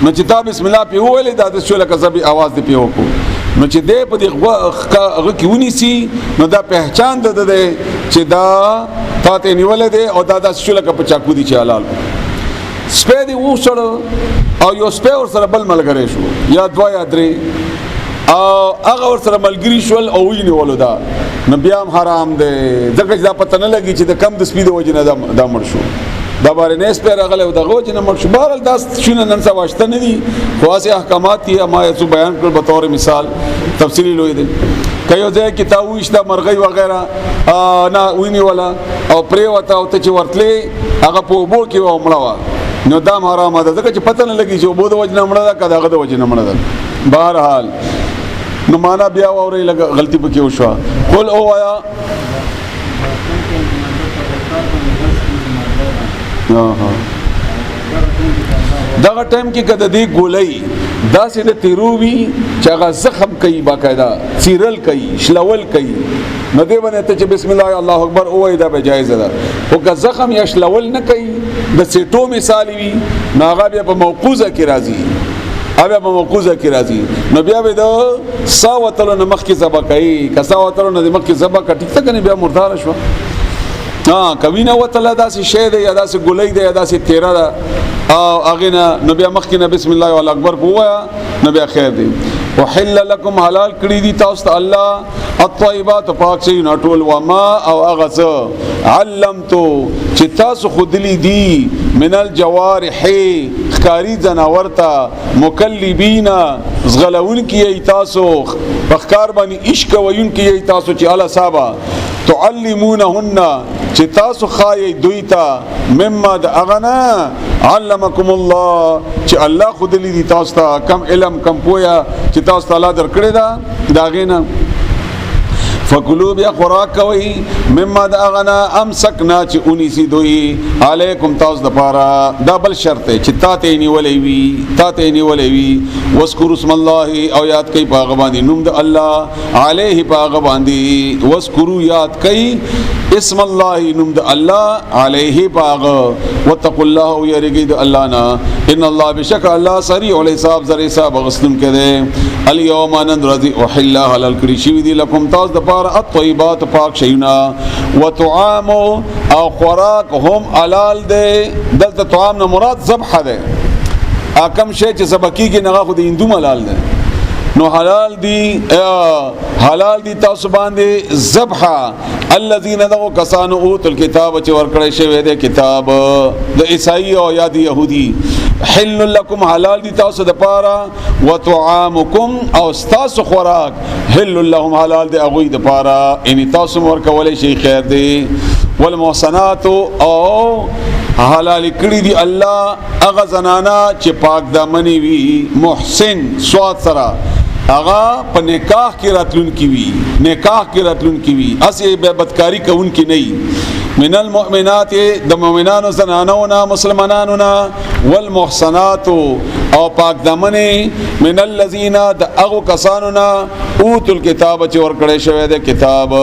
نو چې تا بسم الله په ویلې دا د شوله کذبي आवाज دی په وکړو نو چې دې په دې هغه کې ونیسي نو دا پہچان ده چې دا تاته نیولې ده او دا د شوله په چاکو دي چې حلال سپه دی وسړو او یو سپه ور سره بل ملګری شو یا دوا یا درې او هغه ور سره ملګری شول او ویني ولودا نو بیا حرام ده ځکه دا پته نه لګي چې د کم د سپید وجنه دا مړ شو دا باندې نه سپه راغله د غوج نه مړ شو بهر دا شنه نن سبا واشته نه دي خاصه احکامات دي ما یې بیان کړ به تور مثال تفصیلی لوي دي کایو ځای کې تاويشته مرغۍ وغیرہ نه ویني ولا او پرې وتا او ته چې ورتلې هغه په وبو کې و مړوا نو دا حرام ده ځکه چې پته نه لګي چې وبو د وجنه مړه ده کدا هغه د وجنه مړه ده بهر حال نو معنا بیا اورې لګ غلطي پکې وشو قول او آیا دغه ټایم کې کده دی ګولای دا سې د تیرووي چې هغه زخم کوي باقاعده سیرل کوي شلول کوي نو دی باندې ته چې بسم الله الله اکبر اوه دا به جایز ده او که زخم یا شلول نه کوي د سیټو مثال وي نو هغه بیا په موقوزه کې راځي نو بیا به د ساوتلو نه مخکې ذبح کوي که ساوتلو نه مخکې ذبح کټی ته کني بیا مردار شو کوي نه وتله داسې شی دی یا داسې ګولۍ دی یا داسې تیره ده او هغې نه نو بیا مخکې نه بسم الله والله اکبر په ووایه نو بیا خیر دی وحل لکم حلال کړي دي تاسو ته الله الطیبات پاک شیونه ټول وما او هغه څه علمتو چې تاسو خودلی دي من الجوارح خکاری زناور ته مکلبین زغلون کی تاسو بخکار باندې عشق وین کی تاسو چې الله صاحب تعلمونهن چې تاسو خای دوی ته مما د اغنا علمکم الله چې الله خود دې تاسو ته کم علم کم پویا چې تاسو ته الله درکړی دا غینا فکلوا بیا خوراک کوي مما د اغنا امسکنا چې اونیسی دوی علیکم تاسو د پاره دا بل شرط چې تاته نیولې وی واذکروا اسم الله او یاد کوي په باندې نوم د الله علیه په باندې واذکروا یاد کوي اسم الله نوم د الله علیه باغ وتقوا الله ويرجد الله نا ان الله بشک الله سریع الحساب زری حساب غسلم کده اليوم نرضي احل حلال کړی شی دی لكم تاسو د پاره الطيبات پاک شینا وطعام او خوراک هم حلال دی دلته طعام نه مراد ذبح ده اکم شی چې ذبکی کې نه خو د هندو حلال ده نو حلال دی تاسو باندې ذبح الذين ذو كسانو اوت الكتاب چې ورکړی شوی دی کتاب د عیسائی او یا د يهودي حل لكم حلال دی تاسو د پاره وطعامكم او تاسو خوراک حل لهم حلال دی هغه د پاره ان تاسو ورکولې شي خیر دی والمحصنات او حلال کړی دی الله هغه زنانا چې پاک دامنی وي محسن سواد سره اغا په نکاح کې راتلون کی وی اسی به بدکاری کون کی نه من المؤمنات د مؤمنانو زنانو مسلمانانو والمحصنات او پاک دمنه من الذين د اغو کسانو اوت الكتاب چې ور کړی شوی د کتاب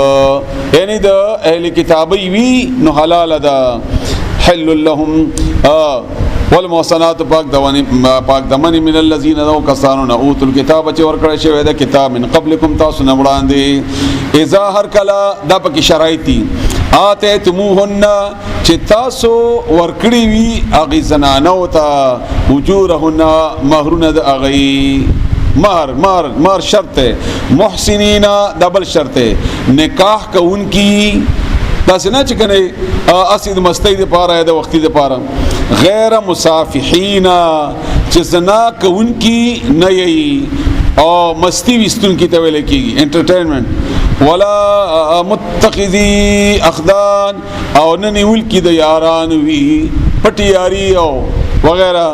یعنی د اهل کتابی وی نو حلال ده حل لهم والمحصنات پاک دمنی من الذين ذو کسانو اوت الكتاب چې ور کړی شوی د کتاب من قبلکم تاسو نه وړاندې اذا هر کلا د پک شرایطی آتیتموهن چې تاسو ور کړی وی اغه زنانو ته اجورهن مہرونه د اغه مہر شرط محسنین دبل شرط نکاح کوونکی تاسو نه چې کنه اسید مستی د پاره د وختي د پاره غیر مصافحین چې زنا کوونکی نه یی او مستی وستون کی ته ویل کیږي انټرټینمنټ ولا متخذی اخدان او نه نیول کی د یاران وی پټیاری او وغیرہ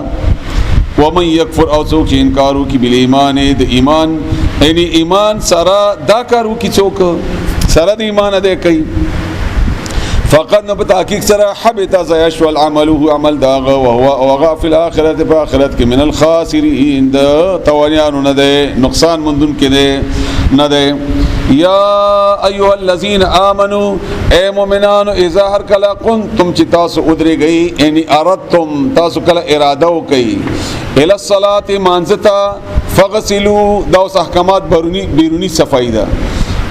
ومن یکفر او څوک چې انکار وکي بل ایمان د ایمان یعنی ایمان سره دا کارو کی څوک سره د ایمان اده کوي فقط نو بتحقیق سره حبط زيش والعمل هو عمل داغه وهو غافل اخرت په اخرت کې من الخاسرین د توانیانو نه ده نقصان مندون کې ده نه ده یا ایها الذين امنوا اے مومنانو اذا هر کلا کنتم چې تاسو ادري گئی یعنی اردتم تاسو کلا اراده وکي الى الصلاه مانزتا فغسلوا دوس احکامات بیرونی صفائی ده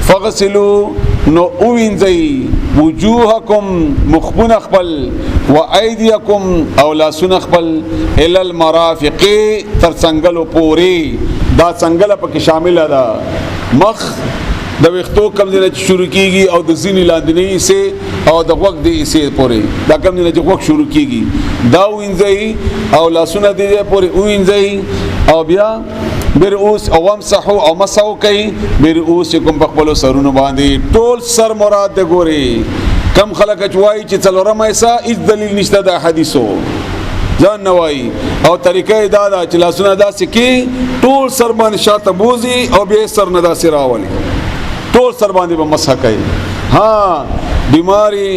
فغسلوا نو اوینځي وجوهکم مخبون خپل و ایدیکم او لاسون خپل ال المرافق تر څنګلو پوری دا څنګل په کې شامل ده مخ د وختو کم دینه شروع کیږي او د زینې لاندې سه او د وخت دی سه پوری دا کم دینه چې وخت شروع کیږي دا وینځي او لاسونه دې پوری وینځي او بیا برؤوس او امسحو او مسحو کوي برؤوسکم بخبلو سرونو باندې ټول سر مراد ده ګوري کم خلک چوي چې څلورم ایسا هیڅ دلیل نشته د حدیثو ځان نوای او طریقې دا چې لاسونه داسې کې ټول سر باندې شاته بوزي او به سر نه داسې راولي ټول سر باندې به مسح کوي ها بیماری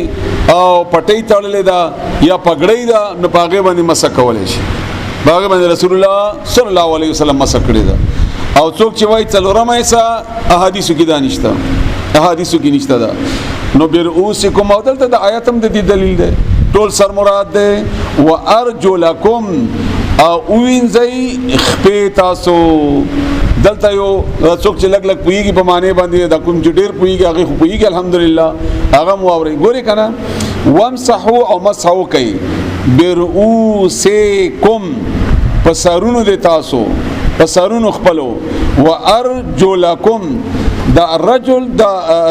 او پټۍ تړلې دا یا پګړۍ دا نه پاګې باندې مسح کولای شي باغ باندې رسول الله صلی الله علیه وسلم مسح کړی دا او څوک چې وایي څلورم ایسا احادیثو کې دا نشته دا نو برؤوسکم او دلته د آیاتم د دې دلیل ده ټول سر مراد ده و ارجلکم او وینځي خپې تاسو دلته یو څوک چې لګ پویږي په معنی باندې د کوم چې ډیر پویږي هغه پویږي الحمدلله هغه مواوري ګوري کنه وامسحو او مسحو کوي برؤوسکم پسارونو د تاسو پسارونو خپلو و ارجلکم دا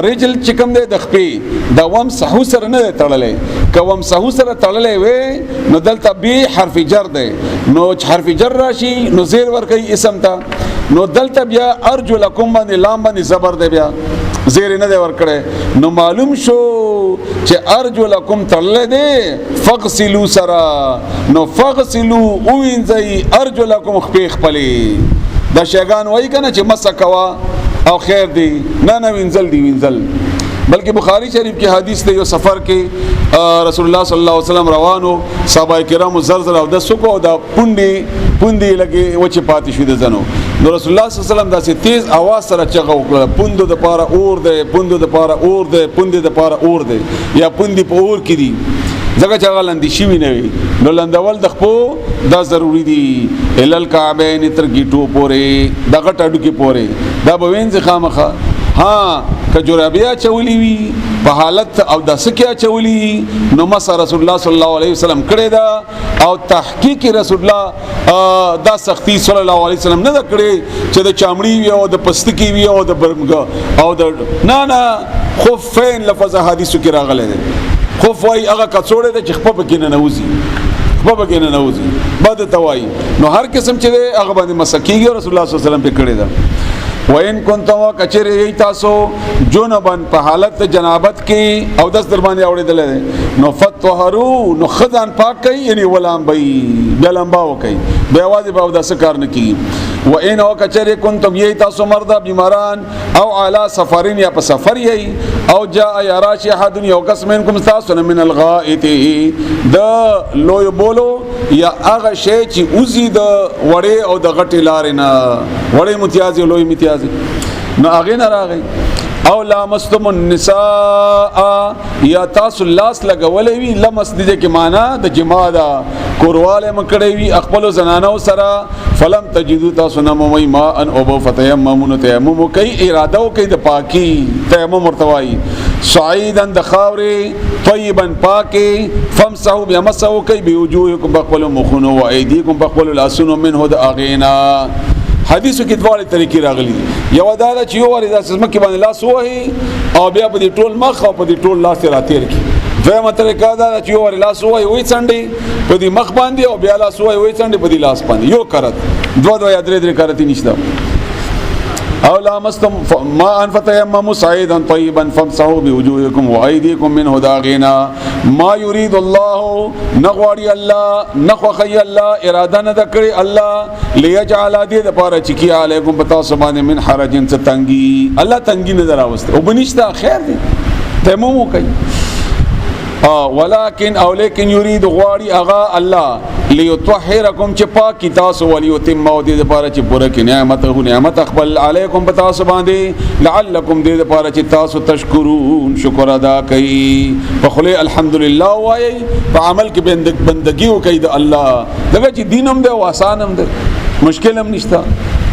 رجل چکم دی د خپې دا ومسحو سره نه تړلې که ومسحو سره تړلې وې نو دلته به حرف جر دی نو حرف جر راشي نو زیر ورکوي اسم ته نو دلته بیا ارجلکم باندې لام باندې زبر دی بیا زیر نه دی ورکړی نو معلوم شو چې ارجلکم تړلې دی فغسلوا سره نو فغسلوا وینځئ ارجلکم خپې خپلې دا شیګان وایي کنه چې مسه کوا او خیر دی نه وینځل دی وینځل بلکې بخاری شریف کې حدیث دی یو سفر کې رسول الله صلی الله علیه وسلم روانو صحابه کرام زلزلہ او د سکو او د پوندې لګي وچه پاتې شو د زنو نو رسول الله صلی الله علیه وسلم داسې تیز आवाज سره چغه وکړه پوندو د پاره اور دی پوندو د پاره اور دی پوندې د پاره اور دی یا پوندې په اور کې دی ځکه چې هغه لندې شوي نه وي نو لندول د خپو دا ضروری دي الل کعبین تر ګیټو پورې د غټ اډو کې پورې دا به وینځ خامخه ها که جرابیا چولی وي په حالت او د سکیا چولی نو مس رسول الله صلی الله علیه وسلم کړی دا او تحقیق رسول الله دا سختی صلی الله علیه وسلم نه کړی چې د چامړی وي او د پستکی وي او د برمګ او د نه خفین لفظ حدیثو کې راغلی دی خوف وای هغه کڅوړه د چخپه پکې نه نوځي بعد توای نو هر قسم چې هغه باندې مسکیږي رسول الله صلی الله علیه وسلم په کړی دا وین کنتم کچری تاسو جنبن په حالت جنابت کې او داس در باندې اوړېدل نو فتطهروا نو خدان پاک کوي یعنی ولام بي بلمباو کوي به आवाज به داس کار نه کوي و ان او کچری کنتم یی تاسو مردا بیماران او علی سفرین یا په سفر یی او جاء یراش احد یو قسم منکم تاسو من الغائط د لوی بولو یا هغه شی چې اوزی د وړې او د غټی لارې نه وړې متیازي لوی متیازي نو هغه نه راغی او لامستم النساء یا تاسو لاس لګولې وی لمس دې کې معنا د جما دا کورواله مکړې وی خپل زنانو سره فلم تجدوا تاسو نموي ما ان او فتيممون تيمم کوي اراده کوي د پاکي تيمم مرتوي صعيدا د خاوري طيبا پاکي فمسحوا بمسحوا کوي بوجوهكم بخل مخونو و ايديكم بخل الاسن منه د اغينا حدیثو کې دواړه طریقې راغلي یو دا چې یو ورې داسې مکه باندې لاس وهي او بیا په دې ټول مخ او په دې ټول لاس راتیر کی دویمه طریقه دا چې یو ورې لاس وهي څنډي په دې مخ باندې او بیا لاس وهي څنډي په دې لاس باندې یو کرت دوه یا درې کرت نشته او لامستم ما ان فتيمموا صعيدا طيبا فامسحوا بوجوهكم وايديكم منه داغنا ما يريد الله نغواري الله نخوخي الله اراده نه کړی الله ليجعل دې د پاره چکی علیکم پتا سبحانه من حرج تنگی الله تنگی نه دراوست او بنشتا خیر دی تیمم کوي ولكن او لیکن یرید غواړي اغا الله ليطهركم چې پاک تاسو وليتم او دې لپاره چې پوره کې نعمت خپل علیکم تاسو باندې لعلکم دې لپاره چې تاسو تشکرون شکر ادا کړئ په خله الحمدلله وایي په عمل کې بندګي وکړئ د الله دغه چې دینم دی او آسان هم دی مشکل هم نشته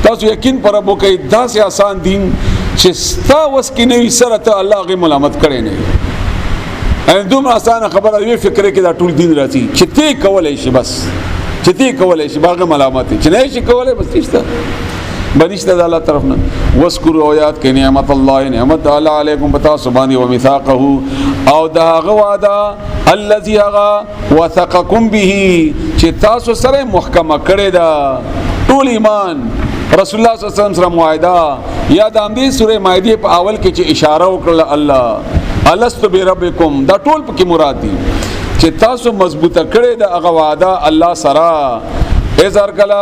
تاسو یقین پر ابو کې داسې آسان دین چې ستا وس کې نه سره ته الله غي ملامت کړي نه ان دوم آسان خبره وی فکر کې دا ټول دین راځي چې ته کولای شي بس چې ته کولای شي باغ ملامت چې نه شي کولای بس نشته بنشته د الله طرف نه وذکروا آیات کې نعمت الله نعمت الله علیکم پتا سبحانه و میثاقه او دا غواده الذي غا وثقكم به چې تاسو سره محکمه کړی دا ټول ایمان رسول الله صلی الله علیه وسلم سره معاهده یا د دې سوره مائده په اول کې چې اشاره وکړه الله الست بربکم دا ټول پکې مراد دي چې تاسو مضبوطه کړی د هغه وعده الله سره ازر کلا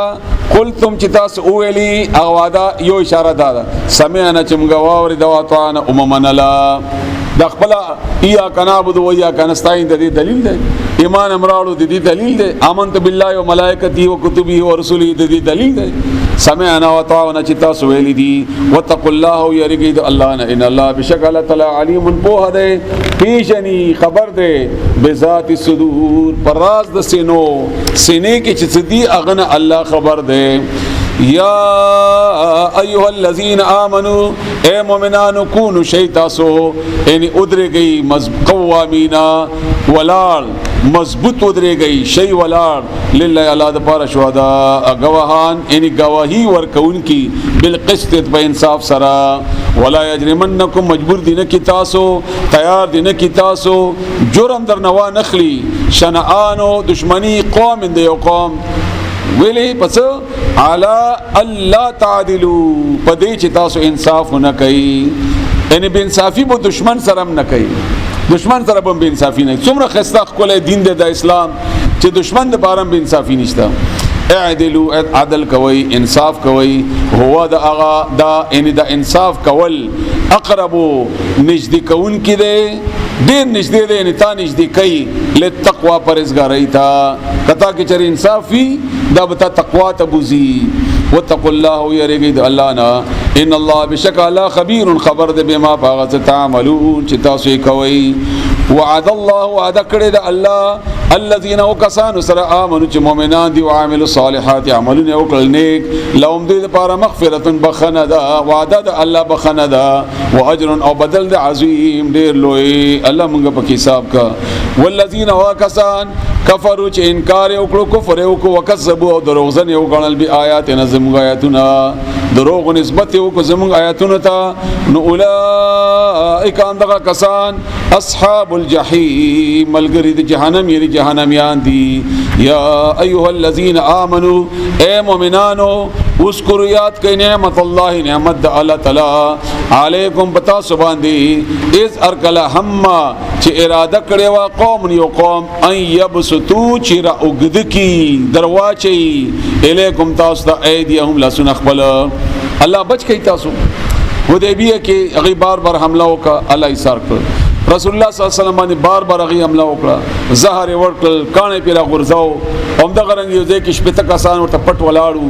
قلتم چې تاسو ویلي هغه وعده یو اشاره ده سمعنا چې موږ واوري دا وطاعنا اممنا لا د خپل یا کنابود و یا کنستاین د دې دلیل دی ایمان امراړو د دې دلیل دی امنت بالله و ملائکته و کتبه و رسله د دې دلیل دی سمعنا وطاعنا چې تاسو ویلي دي وتقوا الله یریږي د الله نه ان الله بشکل تعالی علیم په ده پیشنی خبر ده بذات الصدور پر راز د سینو سینې کې چې دي اغنه الله خبر ده یا ایها الذین آمنوا اے مومنانو کونوا شیتاسو یعنی ادرګي قوامینا ولال مضبوط ودرېږي شی ولار لله الله د پاره شهدا گواهان یعنی گواہی ورکون کی بالقسط په انصاف سره ولا یجرمنکم مجبور دینه کی تاسو تیار دینه کی تاسو جرم در نوا نخلی شنعانو دشمنی قوم د یو قوم ویلی پس علی الله تعدلو پدې چې تاسو انصاف نه کوي یعنی بے انصافی به دشمن سره نه کوي دشمن سره به انصافی نه څومره خسته خپل دین د اسلام چې دشمن د بارم به انصافی نشته اعدلوا عدل کوي انصاف کوي هو د اغا دا یعنی د انصاف کول اقرب نږدې کون کې دی ډیر نږدې دی یعنی تا نږدې کوي لتقوا پرهیزګاری تا کتا کې چر انصاف وي دا به تقوا ته بوزي واتقوا الله يرجد الله نا ان الله بشک الله خبير خبر ده بما باغت تعملون چې تاسو کوي وعد الله وعد کړی ده الله الذين وكسانوا سر امنوا چې مؤمنان دي او عاملوا الصالحات عملونه وکړل نیک لهم دې لپاره مغفرة بخنه ده وعده ده الله بخنه ده واجر او بدل ده عظیم ډیر لوی الله موږ په حساب کا والذین وكسان کفروا چې انکار وکړو کفر وکړو وکذبوا او دروغجن یو غنل بی آیات نظم آیاتنا دروغ نسبت وکړو زموږ آیاتونو ته نو اولئک اندغه کسان اصحاب الجحیم ملګری د جهنم یې جهنميان دي یا ایها الذین آمنوا اے مؤمنانو اذکروا یاد کئ نعمت الله نعمت الله تعالی علیکم پتا سبحان دی از ارکل هم چې اراده کړي وا قوم یو قوم ان یبسطو چې را وګد کی درواچي الیکم تاسو ته ایدیهم لسن خپل الله بچ کئ تاسو حدیبیه کې هغه بار حمله وکړه الله ایثار کړ رسول الله صلی الله علیه وسلم باندې بار هغه حمله وکړه زهر ورکل کانه پیرا غرزاو همدغه رنګ یو ځای کې شپته کسان ورته پټ ولاړو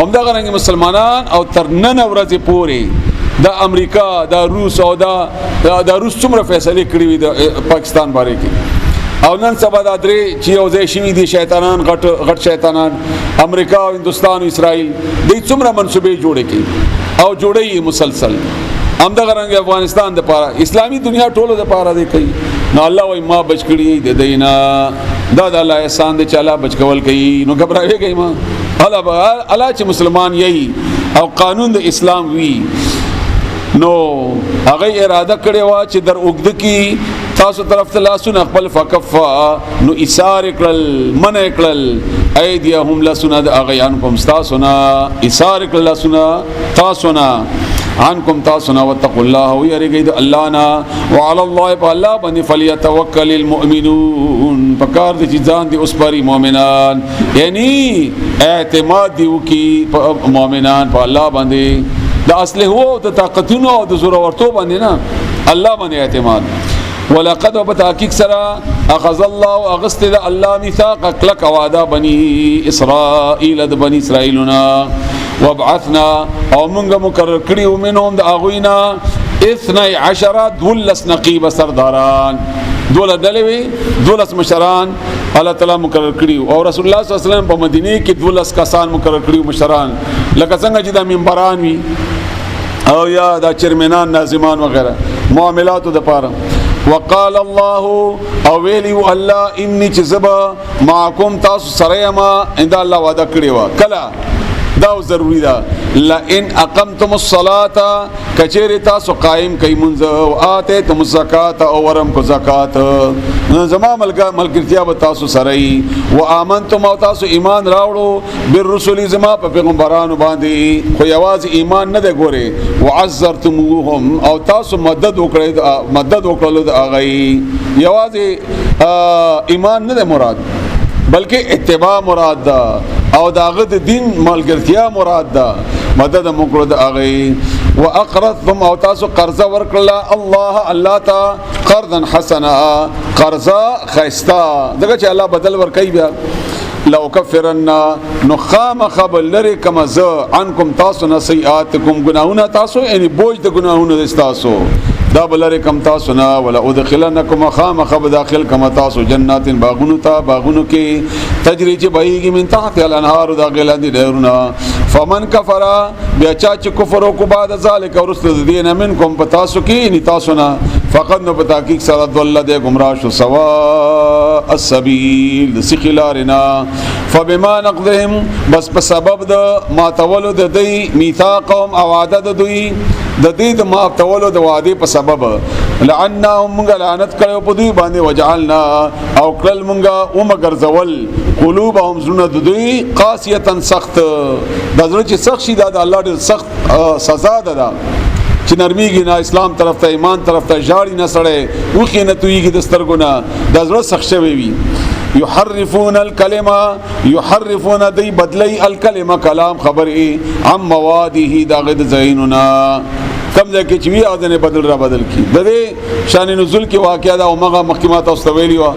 همدغه رنګ مسلمانان او تر نن ورځې پورې د امریکا د روس او د روس څومره فیصله کړې وي د پاکستان باره کې او نن سبا د درې چې یو ځای شوي دي شیطانان غټ شیطانان امریکا او هندستان او اسرائیل د څومره منصوبې جوړې کړي او جوړې مسلسل همدغه رنګ افغانستان د پاره اسلامي دنیا ټولو د پاره دی کوي نو الله وای ما بچ کړی د دینا دا د الله احسان دی چې الله بچ کول کوي نو غبرایږي ما الله چې مسلمان یې او قانون د اسلام وی نو هغه اراده کړې وا چې در وګد کی تاسو طرف ته لاسونه خپل فکفا نو ایثار کړل من کړل ایدیهم لسنا د اغیان کوم تاسو نه ایثار کړل لسنا تاسو نه عنکم تاسنا واتقوا الله ويرجد الله نا وعلى الله بالله بني فليتوكل المؤمنون پکار دي ځان دي اوس پری مؤمنان یعنی اعتماد دی وکي مؤمنان په الله باندې د اصله هو د طاقتونو او د زور ورتو باندې نه الله باندې اعتماد ولقد وبتحقيق سرا اخذ الله اغست الله ميثاق لك وعده بني اسرائيل د بني اسرائيلنا وابعثنا او موږ مقرر کړیو منهم د اغوینا 12 دولس نقیب سرداران دوله دلوي دولس مشران الله تعالی مقرر کړیو او رسول الله صلی الله علیه وسلم په مدینه کې دولس کسان مقرر کړیو مشران لکه څنګه چې د منبران وی او یا د چیرمنان ناظمان وغیرہ معاملاتو د پاره وقال الله او ویلی الله انی جزبا معکم تاسو سره ما ان الله وعده کړیو کلا دا ضروری ده لئن اقمتم الصلاه کچری تاسو قائم کای منځ او اتیتم الزکات او ورم کو زکات زما ملګرتیا به تاسو سره ای و امنتم او تاسو ایمان راوړو بالرسل زما په پیغمبرانو باندې خو یواز ایمان نه ده ګوره وعزرتموهم او تاسو مدد وکړل د اغای یواز ایمان نه ده مراد بلکې اتباع مراد ده او داغه د دین ملګرتیا مراد ده مدد مکړه د اغه واقرضتم او تاسو قرضه ورکړه الله تا قرضا حسنا قرضه خيستا دغه چې الله بدل ورکړي بیا لو کفرن نخام خبل لري کما ز عنکم تاسو نسیئاتکم گناهونه تاسو یعنی بوج د گناهونه تاسو دا بلره کم تاسو نه ولا ادخلنکم خام خب داخل کما تاسو جنات باغونو تا باغونو کې تجری چې بهيږي من تحت الانهار دا غلاندي ډیرونه فمن کفر بیا چا چې کفر او کو بعد ذلک ورست دین منکم پتاسو کې ني تاسو نه فقط نو بتحقیق سره ضل دے گمراه شو سوا السبیل سخلارنا فبما نقضهم بس په سبب د ما تولو د دی میثاقهم او عادت دوی د دې د ما تولو د وعده په سبب لعنهم موږ لعنت کړو په دوی باندې وجعلنا او کل موږ او مگر زول قلوبهم زنه د دوی قاسیه سخت د زړه چې سخت شي د الله ډېر سخت سزا ده چې نرمیږي نه اسلام طرف ته ایمان طرف ته جاړي نه سړی وخی نه تویږي د سترګونه د زړه سخت شوی وي یحرفون الکلمه یحرفون دی بدلی الکلمه کلام خبري عن مواده دغه د زیننا کم ځکه چې وی اذن بدل را بدل کی د دې شان نزول کې واقعا د عمره محکمات او استویلی وا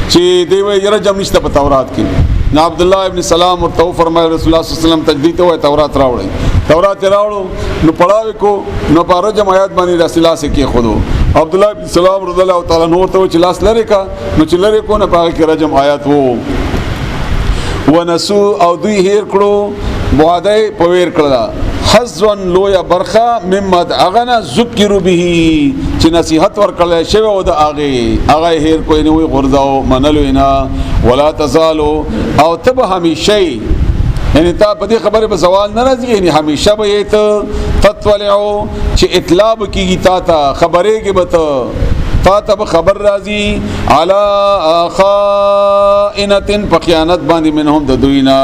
چې دی وی رجم نشته په تورات کې نا عبد الله ابن سلام ورته فرمایي رسول الله صلی الله علیه وسلم تجدید وای تورات راوړی تورات راوړو نو پڑھاوي کو نو په رجم آیات باندې رسول الله سے کې خودو عبد الله ابن سلام رضی الله تعالی عنہ ورته چې لاس لری کا نو چې لری کو نه پاره کې رجم آیات وو ونسو او دوی هیر کړو بوادای پویر کړه حزن لویا برخه ممد اغنا ذکر به چې نصیحت ورکړل شوی او د هغه هیر کوی نه وي غرزاو منلو نه ولا تزالو او تب همیشه یعنی تا په دې خبره به زوال نه راځي یعنی همیشه به ته تطلعو چې اطلاع کیږي تا خبرې کې به تا خبر راځي علی خائنه په خیانت باندې منهم د دوینا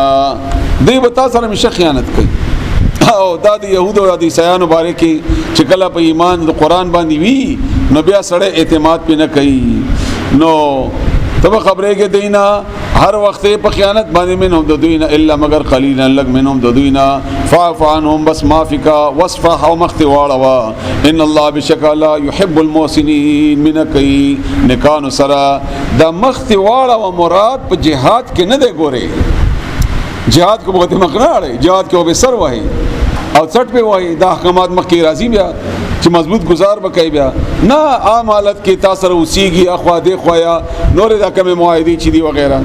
دوی به تاسو سره مشه خیانت کوي او دا د يهودو او د عیسایانو باره کې چې کله په ایمان د قران باندې وی نو بیا سره اعتماد پې نه کوي نو تب خبره کې دینا هر وخت په خیانت باندې منهم د دوینا الا مگر قليلا لگ منهم د دوینا فاعف عنهم بس معفکا وصفح او مخت واړوا ان الله بشکل يحب المحسنين منکای نکانو سرا د مخت واړوا مراد په جهاد کې نه دی ګوره جهاد کو بہت مقناړي جهاد کې به سر وای او څټ په وای د احکامات مخکې راځي بیا چې مضبوط گزار وکای بیا نه عام حالت کې تاثر اوسيږي اخوا دی خوایا نور د کم معاهدي چي دي وغیرہ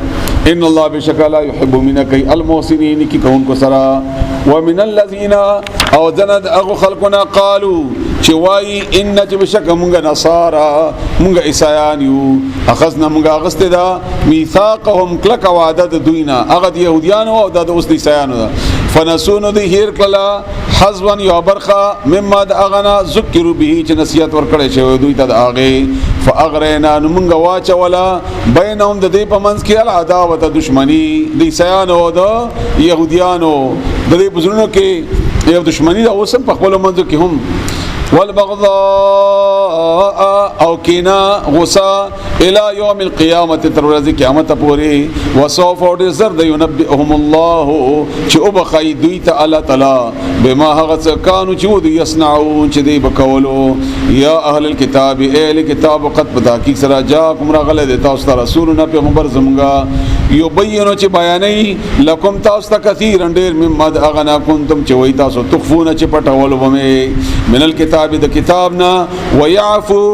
ان الله بشکل يحب منکای المحسنين کی کون کو سرا ومن الذين او ذند اغو خلقنا قالوا چې وای ان چې بشک مونږه نصارا مونږه عیسایان یو اخذنا مونږه اغسته دا میثاقهم کلک وعده د دوینا هغه يهوديان او د اوس عیسایانو فنسونو دی هیر کلا حزوان یو برخه مما د اغنا ذکر به چې نصیحت ورکړې شوی دوی ته اغه فاغرینا مونږه واچ ولا بینهم د دې په منځ کې العداوت دشمنی د عیسایانو او د يهوديانو د دې بزرګونو کې یو دشمنی دا اوسم په خپل منځ کې هم والبغضاء او کینا غصه الى يوم القيامه تر ورځې قیامت پورې وسوف اور زرد ينبئهم الله چې او بخای دوی ته الله تعالی بما هغه کانو چې دوی يصنعون چې دوی بکولو یا اهل الكتاب اهل کتاب قد بتحقیق سره جاءكم رغله د تاسو ته رسولنا پیغمبر زمونږه یبینو چې بیانې لکم تاسو ته کثیر ډیر مما اغنا کنتم چې وای تاسو تخفون چې پټول ومه من الكتاب د کتابنا ويعفو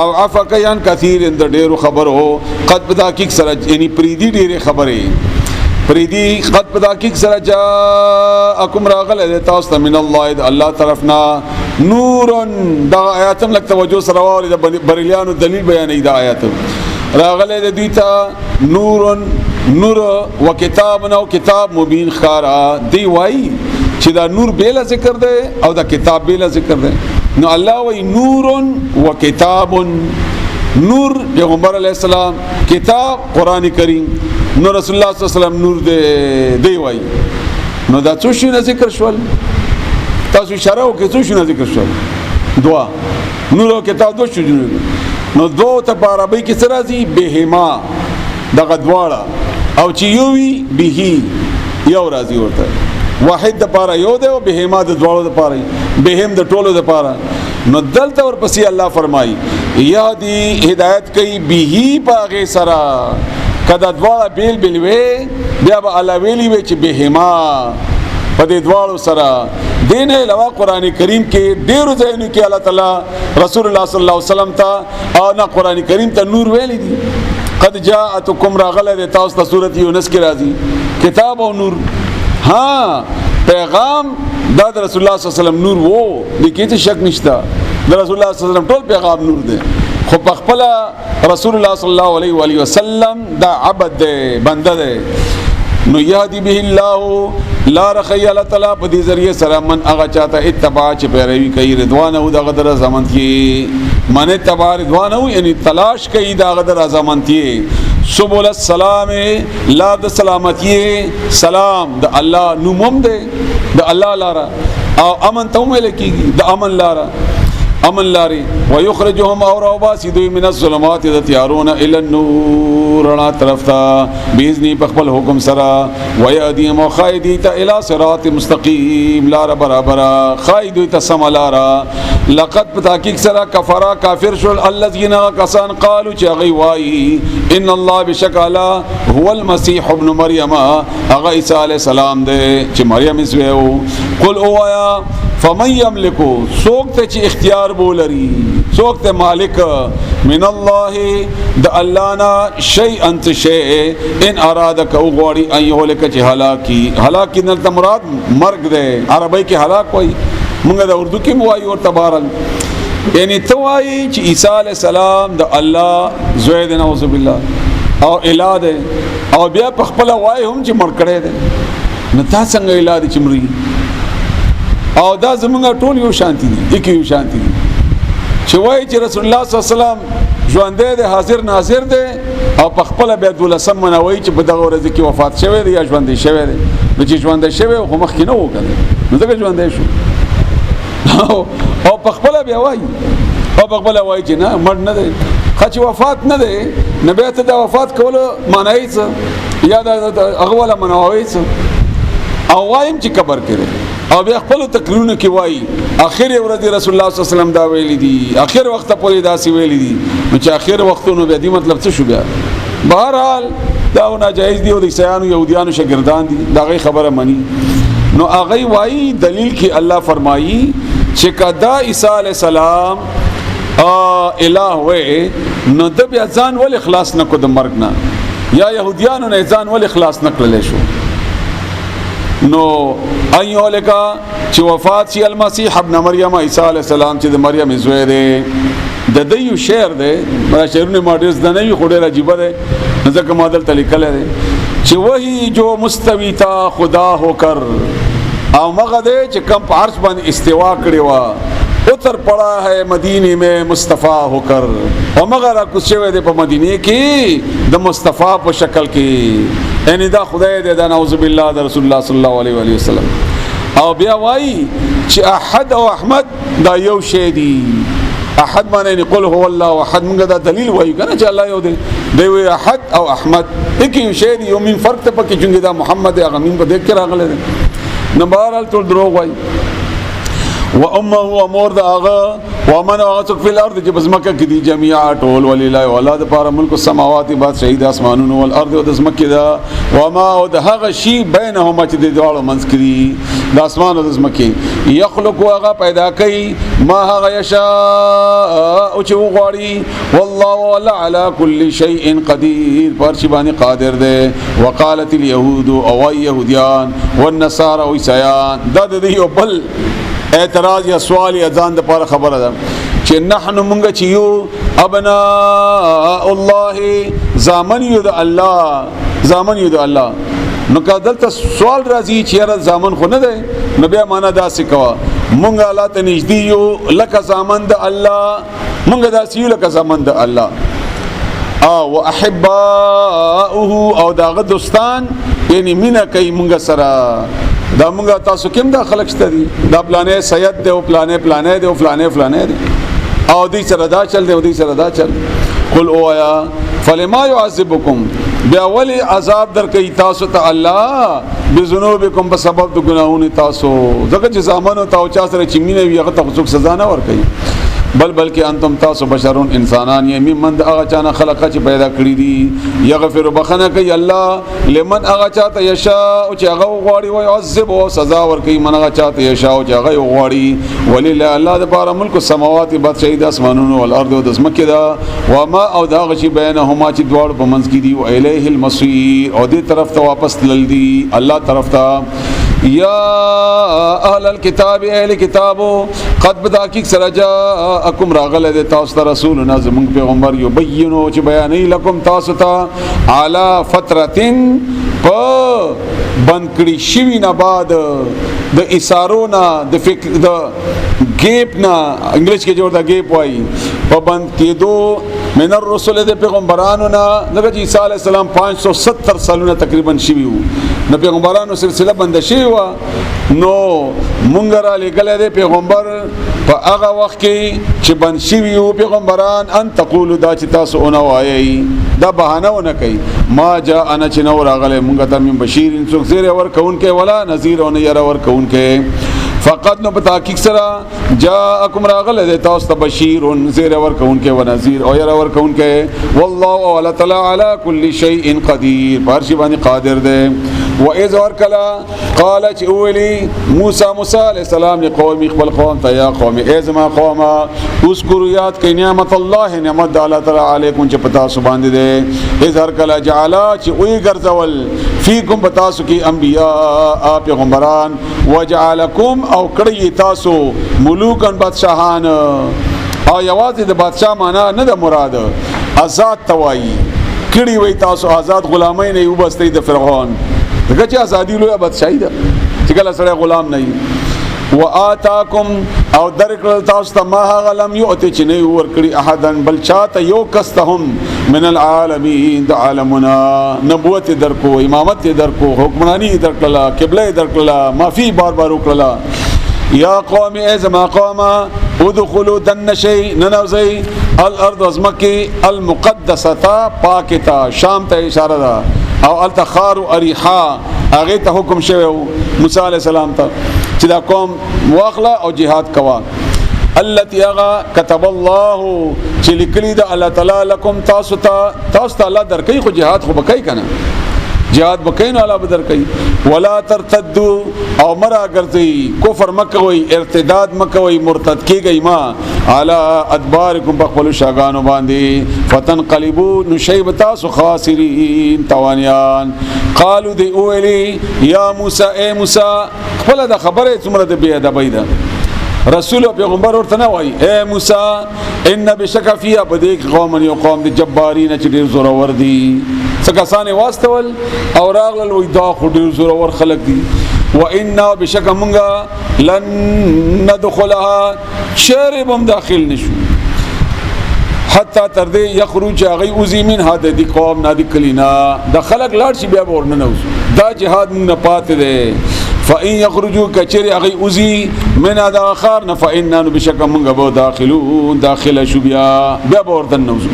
او عفا کيان كثير د ډیرو خبرو قد بداکیک سره یعنی پریدي ډیره خبره پریدي قد بداکیک سره جاءکم راغله تاسو ته من الله طرفنا نور دا آیاتم لک توجه سره وال د بریلیانو دلیل بیانې دا آیات راغله د دیتا نور و کتاب نو کتاب مبین خارا دی وای چې دا نور بیل ذکر ده او دا کتاب بیل ذکر ده نو الله وی نور و کتاب نور پیغمبر علیہ السلام کتاب قران کریم نو رسول الله صلی الله علیه وسلم نور دی وای نو دا څه شي ذکر شول تاسو اشاره وکړئ څه شي ذکر شول دعا نور او کتاب دو شو نو دو ته عربی کې سره دي بهما دغه دواړه او چې یوي به یو راځي ورته واحد د پاره یو دی او بهما د دوړو د پاره بهم د ټولو د پاره نو دلته ورپسې الله فرمایي یا دی هدایت کوي به باغه سرا کدا دواړه بیل بیل وی بیا به الله ویلی وی چې بهما په دې دوړو سرا دین علاوه قران کریم کې ډیرو ځایونو کې الله تعالی رسول الله صلی الله علیه وسلم ته او نه قران کریم ته نور ویلی دي قد جاءتکم راغله تاسو ته سورۃ یونس کې راځي کتاب او نور ها پیغام دا د رسول الله صلی الله علیه وسلم نور وو د کیته شک نشته د رسول الله صلی الله علیه وسلم ټول پیغام نور دی خو په خپل رسول الله صلی الله علیه و علیه وسلم دا عبد دی، بنده دی. نو یهدی به الله لا رخی الله تعالی په دې ذریعہ سره من هغه چاته اتباع چې پیروي کوي رضوان او دغه در زمانتي، من اتباع رضوان او یعنی تلاش کوي دغه در زمانتي. سبول السلام لا د سلامتی سلام د الله نومم دی، د الله لاره، او امن ته ویل کیږي د امن لاره، امن لاري. ويخرجهم اور باسدوی من الظلمات تیارون الى النور رڼا طرف ته باذن په خپل حکم سره. ويهديهم خائديت الى صراط مستقيم لار برابر خائديت سم لار. لقد بتحقیق سره کفرا کافر شول الذين كسان قالوا چې غي وای ان الله بشکالا هو المسيح ابن مريم هغه عيسى عليه السلام دی چې مریم زویو. قل اویا فمن یملکو سوک ته چې اختیار بولري، سوک ته مالک من الله د الله نا شیء انت شیء ان ارادک او غوړي ان یهلک چې هلاکی نه مراد مرګ دی. عربی کې هلاک وای، موږ د اردو کې وایي او تبارک یعنی تو وایي چې عیسی علی السلام د الله زوی دی نعوذ بالله او الہ دی، او بیا په خپل وایي هم چې مړ کړی دی. نو تا څنګه الہ دی چې مري؟ او دا زمونږ ټول یو شانتی دي، یک یو شانتی دي چې وایي چې رسول الله صلی الله علیه وسلم ژوندې دی، حاضر ناظر دی، او په خپل بیا دولسم منوي چې په دغه ورځ کې وفات شوی دی یا ژوندې شوی دی. نو چې ژوندې شوی خو مخکې نه و کنه، نو ځکه ژوندې شو. او په خپل بیا وایي، او په خپل وایي چې نه مړ نه دی، چې وفات نه دی. نو بیا ته د وفات کولو معنی څه یا د هغه ولا منوي څه؟ او وایم چې قبر کړي او بیا خپل تقریرونه کې وایي اخر ورځ رسول الله صلی الله علیه وسلم دا ویلي دي، اخر وخت پورې داسې ویلي دي. نو چې اخر وختونو بیا دې مطلب څه شو؟ بیا بهرحال دا ناجایز دي او د عیسایانو یهودیانو شاګردان دي، دا غي خبره مني. نو هغه وایي دلیل کې الله فرمایي چې کدا عیسی علی السلام الہ وې نو د بیا ځان ول اخلاص نکو د مرګ نه، یا يهوديانو نه ځان ول اخلاص نکړل شو. نو ایو لکا چې وفات شي المسیح ابن مریم عیسی علی السلام چې د مریم زوی دی، د دیو شعر دی، مرا شعرونه ماډرز د نه خو ډیر عجیب دی، ځکه مادل تلیکل دی چې وਹੀ جو مستوی تا خدا ہو کر او مغه دی چې کم په عرش باندې استوا کړی و اتر پڑا ہے مدینے میں مصطفیٰ ہو کر، او مغه را کوڅه دی په مدینه کې د مصطفی په شکل کې، یعنی دا خدای دې دا نعوذ بالله د رسول الله صلی الله علیه و آله وسلم. او بیا وایي چې احد او احمد دا یو شی دی. احد معنی قل هو الله احد، موږ دا دلیل وایو کنه چې الله یو دی، دی وی احد او احمد یک یو شی دی، یو من فرق ته پکې چونګې دا محمد هغه من په دې کې راغله دی. نو بهرحال ټول دروغ وایي. و امه و مور د هغه و من هغه څوک په الارض چې بزمکه کې دي جميعا ټول ولله اولاد پر ملک السماوات بعد شهید اسمانونو والارض او د زمکه دا و ما او د هغه شی بینهما چې د دوړو منځ کې د اسمان او د زمکه یخلق هغه پیدا کوي ما هغه یشاء او چې وغواړي والله ولا على كل شيء قدير، پر شی باندې قادر دی. وقالت اليهود او يهوديان والنصارى او عیسایان دا د یو بل اعتراض یا سوال یا ځان د پاره خبره ده چې نحنو مونږ چې یو ابناء الله زامن یو د الله، زامن یو د الله. نو که دلته سوال راځي چې یاره زامن خو نه دی، نو بیا معنا داسې کوه مونږ الله ته نږدې یو لکه زامن د الله، مونږ داسې یو لکه زامن د الله. او احباؤه او داغه دوستان یعنی مینا کوي مونږ سره. دا مونږه تاسو کوم دا خلک شته دي، دا پلانې سید دی او پلانې دی او فلانې دی، او دې سره دا چل دی او دې سره دا چل. قل اویا فلما يعذبكم بیا ولی عذاب در کوي تاسو ته الله بذنوبکم په سبب د ګناهونو تاسو، ځکه چې زامنو تاسو چا سره چې مینه وي هغه تاسو سزا نه ور کوي. بلکې انتم تاسو بشرون انسانان یې ممن هغه چانه خلقه چې پیدا کړی دي، یغفر بخنه کوي الله لمن هغه چاته یشاء او چې هغه غواړي او يعذب او سزا ور کوي من هغه چاته یشاء او چې هغه غواړي. ولله الله د بار ملک السماوات بعد شهید اسمانونو والارض او د زمکه دا و ما او دا غشي بینهما چې دوړ په منځ کې دي او الیه المصیر او دې طرف ته واپس تلل دي الله طرف ته. یا اهل الكتاب اهل کتابو قد بتحقیق سره جاءکم راغله د تاسو ته رسولنا زمون پیغمبر یبینو چې بیانې لکم تاسو ته علی فترتن په بنکړی شوی نه بعد د اشارو نه د فکر د گیپ نه انګلیش کې جوړ دا گیپ وایي په بند کېدو من الرسل د پیغمبرانو نه لکه چې عیسی علی السلام 570 سالونه تقریبا شوی وو نو پیغمبرانو سلسله بند شوی و نو مونږ را لګل د پیغمبر په هغه وخت کې چې بند شوی وو پیغمبران ان تقولوا دا چې تاسو اون وایي دا بهانه ونه کوي ما جاء انا چې نو راغله مونږ ته من بشیر څوک زیر ور کون کې ولا نذیر او نه ير ور کون کې فقط نو پتا کی سره جاءکم راغله د تاسو ته بشیر زیر ور کون کې و نذیر او ير ور کون کې والله ولا تعالی علی کل شیء قدیر پر شی باندې قادر ده و اذ ورکلا قال چې اولی موسی علیہ السلام لقوم خپل قوم ته یا قوم اذ ما قوم اذكروا یاد کئ نعمت الله نعمت الله تعالی علیکم چې پتا سو باندې ده اذ ورکلا جعل چې وی ګرځول فیکم پتا سو کی انبیاء پیغمبران وجعلکم او کړی تاسو ملوکن بادشاہان او یوازې د بادشاہ معنا نه د مراد آزاد توایی کړي وي تاسو آزاد غلامای نه وبستې د فرعون دغه چې ازادي لوی بادشاہي ده چې کله سره غلام نه وي واتاکم او درکړل تاسو ته ما غلم یؤتی چې نه ورکړي احدن بل چاته یو کستهم من العالمین د عالمنا نبوت درکو امامت درکو حکمرانی درکلا قبله درکلا معافی بار بار وکړه یا قوم ازما قوم ادخلوا دنشی ننوزی الارض ازمکی المقدسه پاکتا شام ته اشاره ده او التخار اریحا هغه ته حکم شوی موسی علی السلام ته چې دا قوم واخلا او jihad کوا التي اغا كتب الله چې لیکلی دا الله تعالی لكم تاسو ته الله درکې خو jihad خو بکای کنه jihad بکای نو الله بدر کوي ولا ترتدوا او مرا ګرځي کفر مکوي ارتداد مکوي مرتد کیږي ما على ادبارکم بخلو شاګانو باندې فتنقلبوا نشيبتا خاسرين توانيان قالوا دي اولی یا موسی اے موسی خپل د خبره څومره د بی ادبی ده رسول او پیغمبر ورته نه وای اے موسی ان بشک فیها بدیک قوم یو قوم د جبارین چې ډیر زوره ور دي څکاسانه واستول او راغل وای دا خو ډیر زوره ور خلق دي وان بشک مونږه لن ندخلها شربم داخل نشو حتی تر دې یخرج غی اوزی من هذا دی قوم نادی کلینا د خلق لاړ شي بیا ورنه نو دا جهاد مونږ نه پاتې ده فإن يخرجوا كچري اغي اوزي من هذا اخر فإننا بشك من غبو داخلون داخل شو بیا ورتن نوزو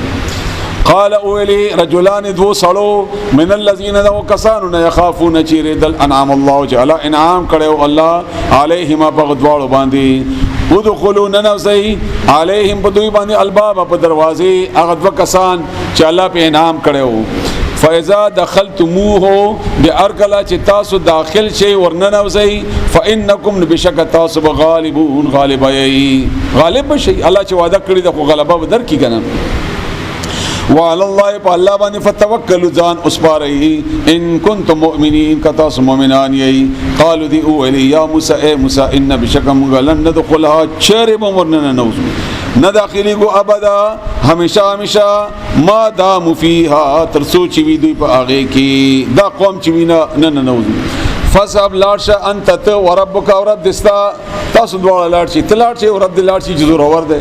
قال اولي رجلان دو صلو من الذين ذو كسانوا يخافون چير دل انعام الله جل انعام کړو الله عليهما بغدوالو باندې ودخلوا ننوزي عليهم بدوي باندې الباب په دروازه هغه دو کسان چې الله په انعام کړو فاذا دخلتموه باركلا چې تاسو داخل شي ورننوزي فانكم بشك تاسو غالبون غالبای غالب شي الله چې وعده کړی د غلبه بدر کی کنه وعلى الله فالله باندې فتوکلوا ځان اسپارئ ان کنتم مؤمنین کتا مؤمنان یی قالوا دی اولی یا موسی اے موسی ان بشک لن ندخلها شرب ورننا نوز نداخلی کو ابدا ہمیشہ ما دام فیها ترسو چی وی دوی په هغه کې دا قوم چی وینا نن نوز فصاب لارشا انت ته وربک او رب دستا تاسو دواړه لارشي تلارشي او رب دلارشي جزور اور ده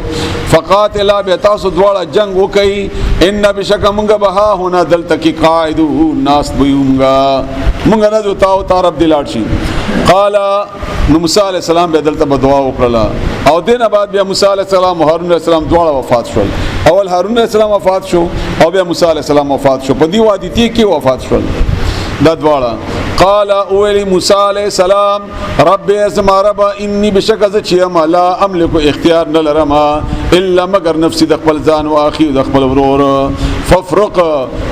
فقاتلا به تاسو دواړه جنگ وکي ان بشک مونږه بها هنا دل تکي قاعدو ناس بيومغا مونږه نه دوتاو تا رب دلارشي قال موسی علیہ السلام به دلته دعا وکړه او دینه بعد بیا موسی علیہ السلام او هارون علیہ السلام دواړه وفات شول اول هارون علیہ السلام وفات شو او بیا موسی علیہ السلام وفات شو په دی وادي کې وفات شول دا دواړه قال اولی موسی علیہ السلام رب اسما رب انی بشک از چیم لا املک اختیار نه لرم الا مگر نفسی د خپل ځان او اخی د خپل ورور ففرق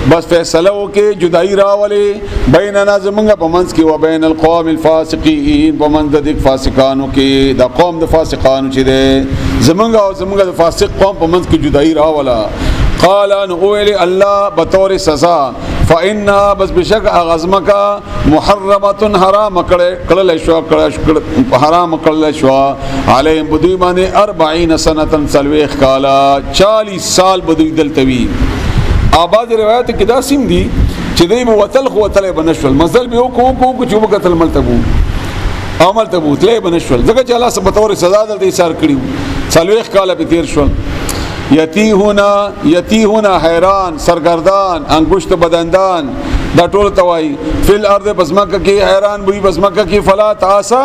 بس فیصله وکي جدائی راولي بیننا زمنګ په منځ کې و بین القوم الفاسقین په منځ د فاسقانو کې د قوم د فاسقانو چې ده زمنګ او زمنګ د فاسق قوم په منځ کې جدائی راولا قال ان اولی الله بطور سزا فإنها بس بشک اغزمک محرمه حرام کړل شو حرام کړل شو علیهم بدوی باندې 40 سنه سلويخ کالا 40 سال بدوی دلتوی. آباد روایت کې دا سیم دي چې دوی وتل خو وتل بنشل مزل به کو چې وبکتل ملتبو عمل تبو تلې بنشل ځکه چې الله سبحانه وتعالى سزا دلته ایثار کړیو سلويخ کالا په تیر شول. یتیهونا حیران سرگردان انگشت بدندان دا ټول توای فل ارض بسمکه کې حیران وي بسمکه کې فلا تاسا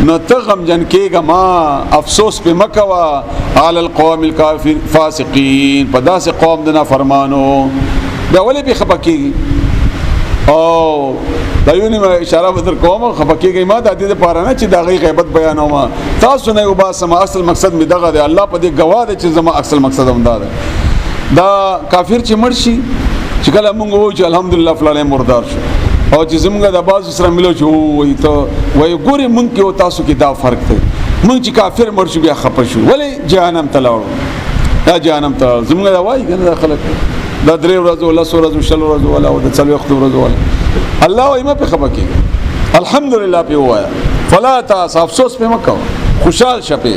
نو تغم جن کېګه ما افسوس په مکوا علی القوم الکافر فاسقین په داسې قوم دنا فرمانو دا ولې به خپکی او دایونی ما اشاره بدر کوم خپکیږي ما د دې لپاره نه چې دا غي غیبت بیانوم تاسو نه یو با سم اصل مقصد می دغه دی الله په دې گواه دی چې زما اصل مقصد هم دا کافر چې مرشي چې کله موږ وایو چې الحمدلله فلانه مردار شو او چې زموږ د باز سره ملو چې وای ته وای ګوري مونږ کې او تاسو کې دا فرق دی مونږ چې کافر مرشي بیا خپه شو ولې جهنم ته لاړو دا جهنم ته زموږ دا وای کنه خلک دا درې ورځې ولا سور ورځې شل ورځې ولا او د څلوي وخت ورځې ولا الله وای ما په خبر کې الحمدلله په وایا فلا تاس افسوس په مکو خوشحال شپه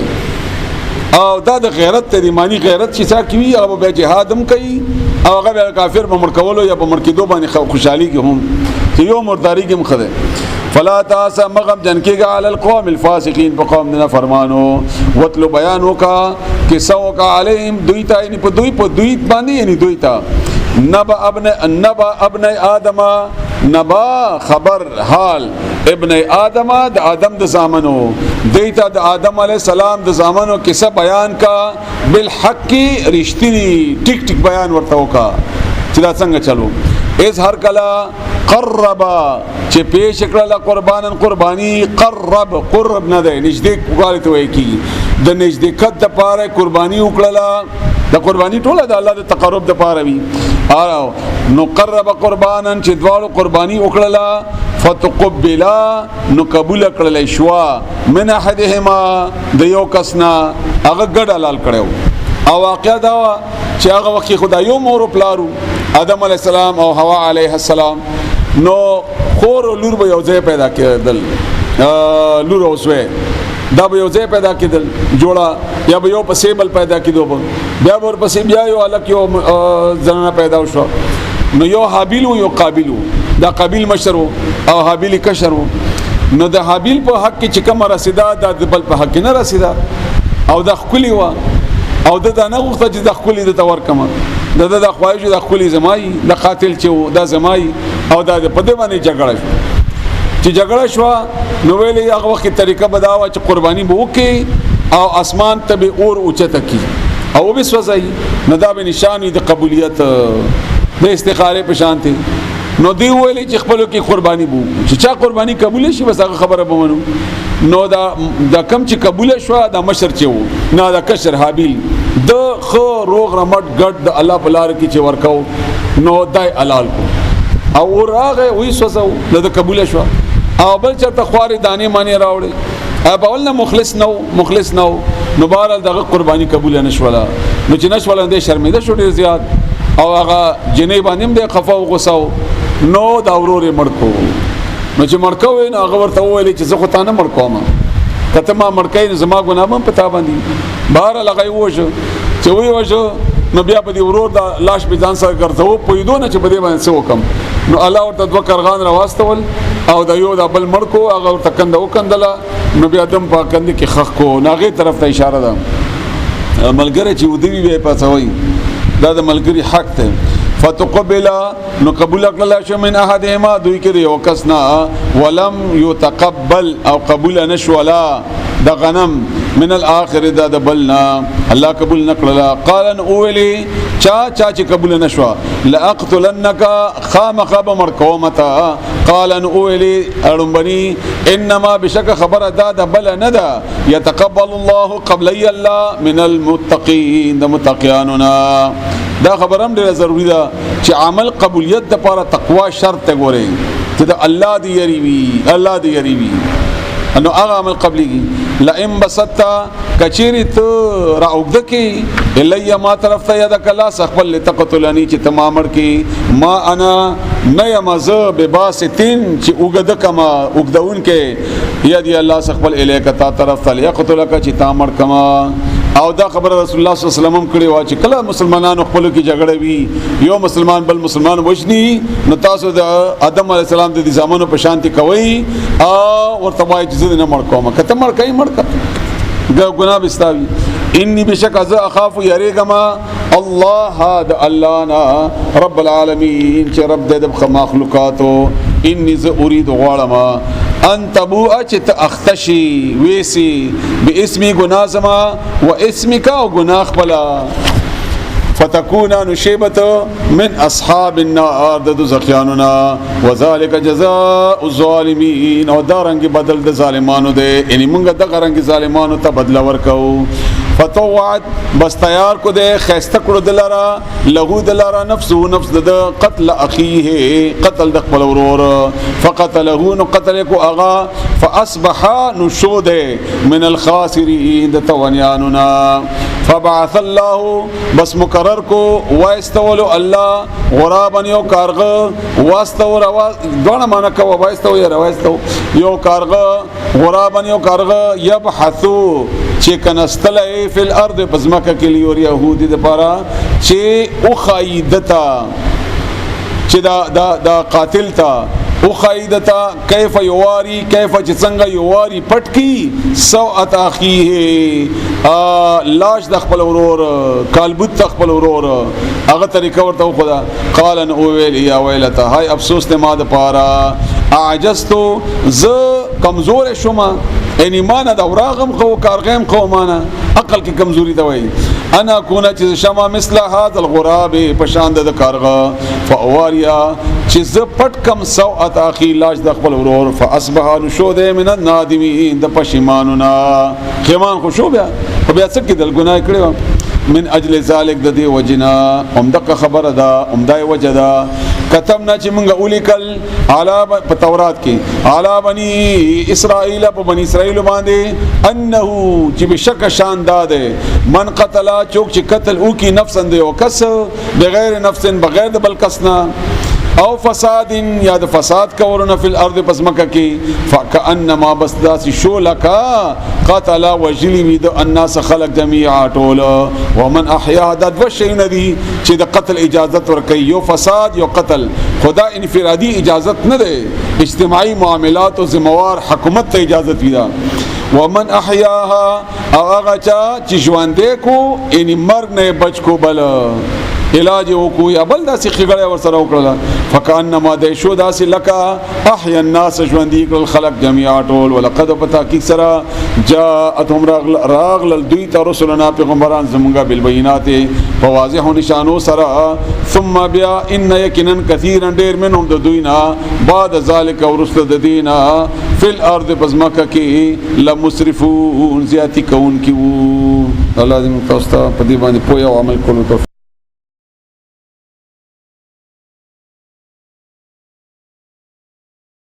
او دا د غیرت ته معنی غیرت چې څا کوي هغه به جهاد هم کوي او هغه کافر په مرکولو یا په مرکیدو باندې خوشحالي کې هم چې یو مرداري کې مخده فلا تاس مغم جن کېګه علی القوم الفاسقین په قوم نه فرمانو وتلو بیانو کا قصو کا علیهم دویتا یعنی په دوی باندې یعنی دویتا نبا ابن آدم نبا خبر حال ابن آدم د آدم د زامنو دیتا د آدم علیہ السلام د زامنو قصه بیان کا بالحق رښتینی ټیک ټیک بیان ورته وکا چې دا څنګه چلو از هر کلا قربا چې پیش کړل قربانن قربانی قرب نه دی نږدې وګالته وای کی د نږدې کد د پاره قربانی وکړه د قربانی ټوله د الله د تقرب د پاره وی او نو قرب قربانن چې دوالو قربانی وکړه فتقبلا نو قبول کړل شوا من احدهما د یو کسنا هغه ګډ حلال کړو او واقعا دا چې هغه وخت خدای یو مور پلارو آدم علی السلام او حوا علیه السلام نو خور او لور به یو ځای پیدا کېدل لور او زوی دا به یو ځای پیدا کېدل جوړه یا به یو پسې بل پیدا کېدو بیا ور پسې بیا یو الک یو زنانه پیدا شو نو یو حابیل او یو قابیل دا قابیل مشر او حابیل کشر نو د حابیل په حق کې چې کوم رسیدا د بل په حق نه رسیدا او د خولي وا او د نه غوښته چې د خولي د تور کما د خواهش د خولي زمای د قاتل چې د زمای او د په دې باندې جګړه شو چې جګړه شو نو ویلې هغه وخت طریقه بداوه چې قرباني به وکي او اسمان ته به اور اوچته کی او به سوځي نو دا به نشانه د قبولیت د استخاره په شانتي نو دی ویلې چې خپل کې قرباني بو چې چا قرباني قبول شي بس هغه خبره به منو نو دا کم چې قبول شو دا مشر چې وو نه دا کشر حابیل د خو روغ رمټ ګډ د الله په لار کې چې ورکاو نو دای حلال کو او راغه وې سوځو د قبول شو او بل چرته خواري دانه معنی راوړي اب اولنا مخلص نو نو بهر دغه قرباني قبول نشولا نو چې نشولا د شرمېده شو ډیر زیات او هغه جنې باندې د خفا او غوساو نو دا ورور مړکو نو چې مړکو نه هغه ورته ویل چې زه خو تا نه مړکوم کته ما مړکای زما ګناه هم پتا باندې بهر لګای وځو چې وځو نو بیا په دې ورور دا لاش به ځان سره ګرځاو پویدو نه چې په دې باندې څه وکم نو الله ورته دوه کرغان راواستول او دا یو دا بل مړکو هغه ورته کنده وکندله نو بیا دم په کنده کې خخ کو ناغه طرف ته اشاره ده ملګری چې ودی به پاتوي دا د ملګری حق ته فتقبل نو قبول کړل شو من احدهما دوی کې یو کس نه ولم يتقبل او قبول نشولا د غنم من الاخر دا د بلنا الله قبول نکړل قال ان اولی چا چې قبول نشوا لاقتلنک خامخب مرقومتا قال ان اولی اړمبني انما بشک خبر دا د بل نه دا يتقبل الله قبلي الله من المتقين د متقیننا دا خبرم ډیره ضروری ده چې عمل قبولیت د لپاره تقوا شرط ته ګوري چې د الله دی یری وی انو هغه عمل قبلي لئن بسطت کچيري ته راوګد کی الیا ما طرف ته یاد کلا سخبل لتقتلنی چې تمامر کی ما انا نه مز بباستین چې وګد کما وګدون کې یادی الله سخبل الیک تا طرف ته یقتلک چې تامر کما او دا خبر رسول الله صلی الله علیه وسلم کړي وا چې کله مسلمانانو خپل کې جګړه وي یو مسلمان بل مسلمان وښني نو تاسو د آدم علی السلام د زمانو په شانتي کوي او ورته وایي چې زه نه مړ کوم کته مړ کوي مړ کا ګناه بستاوي انی بشک از اخاف یریګما الله هذا الله نا رب العالمین چې رب د مخلوقاتو انی ز اريد غوالما ان تبوء چت اختشی ویسی باسمی گناہ زما و اسمک او گناہ بلا فتكون نشيبت من اصحاب النار د زخیاننا وذلك جزاء الظالمین او دارنګ بدل د ظالمانو ده یعنی موږ د غرنګ ظالمانو ته بدلا ورکو فتوعد بس تیار کو دے خیسته کړو دلارا لهو دلارا نفسه نفس د قتل اخیه قتل د خپل ورور فقتله نو قتل کو اغا فاصبح نشود من الخاسرین د توانیاننا فبعث الله بس مقرر کو واستولو الله غرابا یو کارغه واستور دونه معنا کو واستو یا واستو یو کارغه غرابا یو کارغه يبحثو چې کنستلې فی الارض پزماکه کې لیور يهودي د پاره چې او خایدتا چې دا قاتل تا او خایدتا کیف یواری کیف چې څنګه یواری پټکی سوءت اخیه لاش د خپل ورور کالبوت خپل ورور هغه طریقه ورته خدا قال ان او ویل یا ویلتا هاي افسوس ته ما د پاره اعجزتو ز کمزور شوم ان ایمان دا وراغم خو کارغم خو معنا عقل کی کمزوری دا وای انا کونه چې شمع مثل هذا الغراب پشان د کارغه فاواریا چې ز پټ کم سوءت اخی لاش د خپل ورور فاصبح نشود من النادمین د پشیمانونا خمان خو شو بیا څه کې دل ګناه کړو من اجل ذلك د دې وجنا همدغه خبره ده همدای وجدا كتبنا چې موږ اولیکل علی په تورات کې علی بنی اسرائیل په بنی اسرائیل باندې انه چې بشک شان داده من قتل چوک چې قتل او کی نفس اند او کس بغیر نفس بغیر د بل کسنا او فساد یا د فساد کورونه فی الارض پس مکه کې فکانما بس داس شو لکا قتل وجلی د الناس خلق جميعا ټول ومن احیا د وشین دی چې د قتل اجازت ورکي یو فساد یو قتل خدا انفرادی اجازت نه ده اجتماعي معاملات او زموار حکومت ته اجازت ویدا ومن احیاها هغه چې ژوندې کو ان مرګ نه بچ کو بل علاج وکو یا بل داسې خګړې ور سره وکړه فکانما د شو داسې لکا احیا الناس ژوندې کړل خلق جميعا ټول ولقد پتا کی سره جاءتهم راغل دوی ته رسولنا پیغمبران زمونږه بالبينات فواضح نشانو سره ثم بیا ان یقینا كثيرا ډیر منهم د دوینا بعد ذلك ورسل د دینا فی الارض پزماکه کې لمسرفون زیاتی کون کی وو الله دې متوسطه په دې باندې پوهه او عمل کولو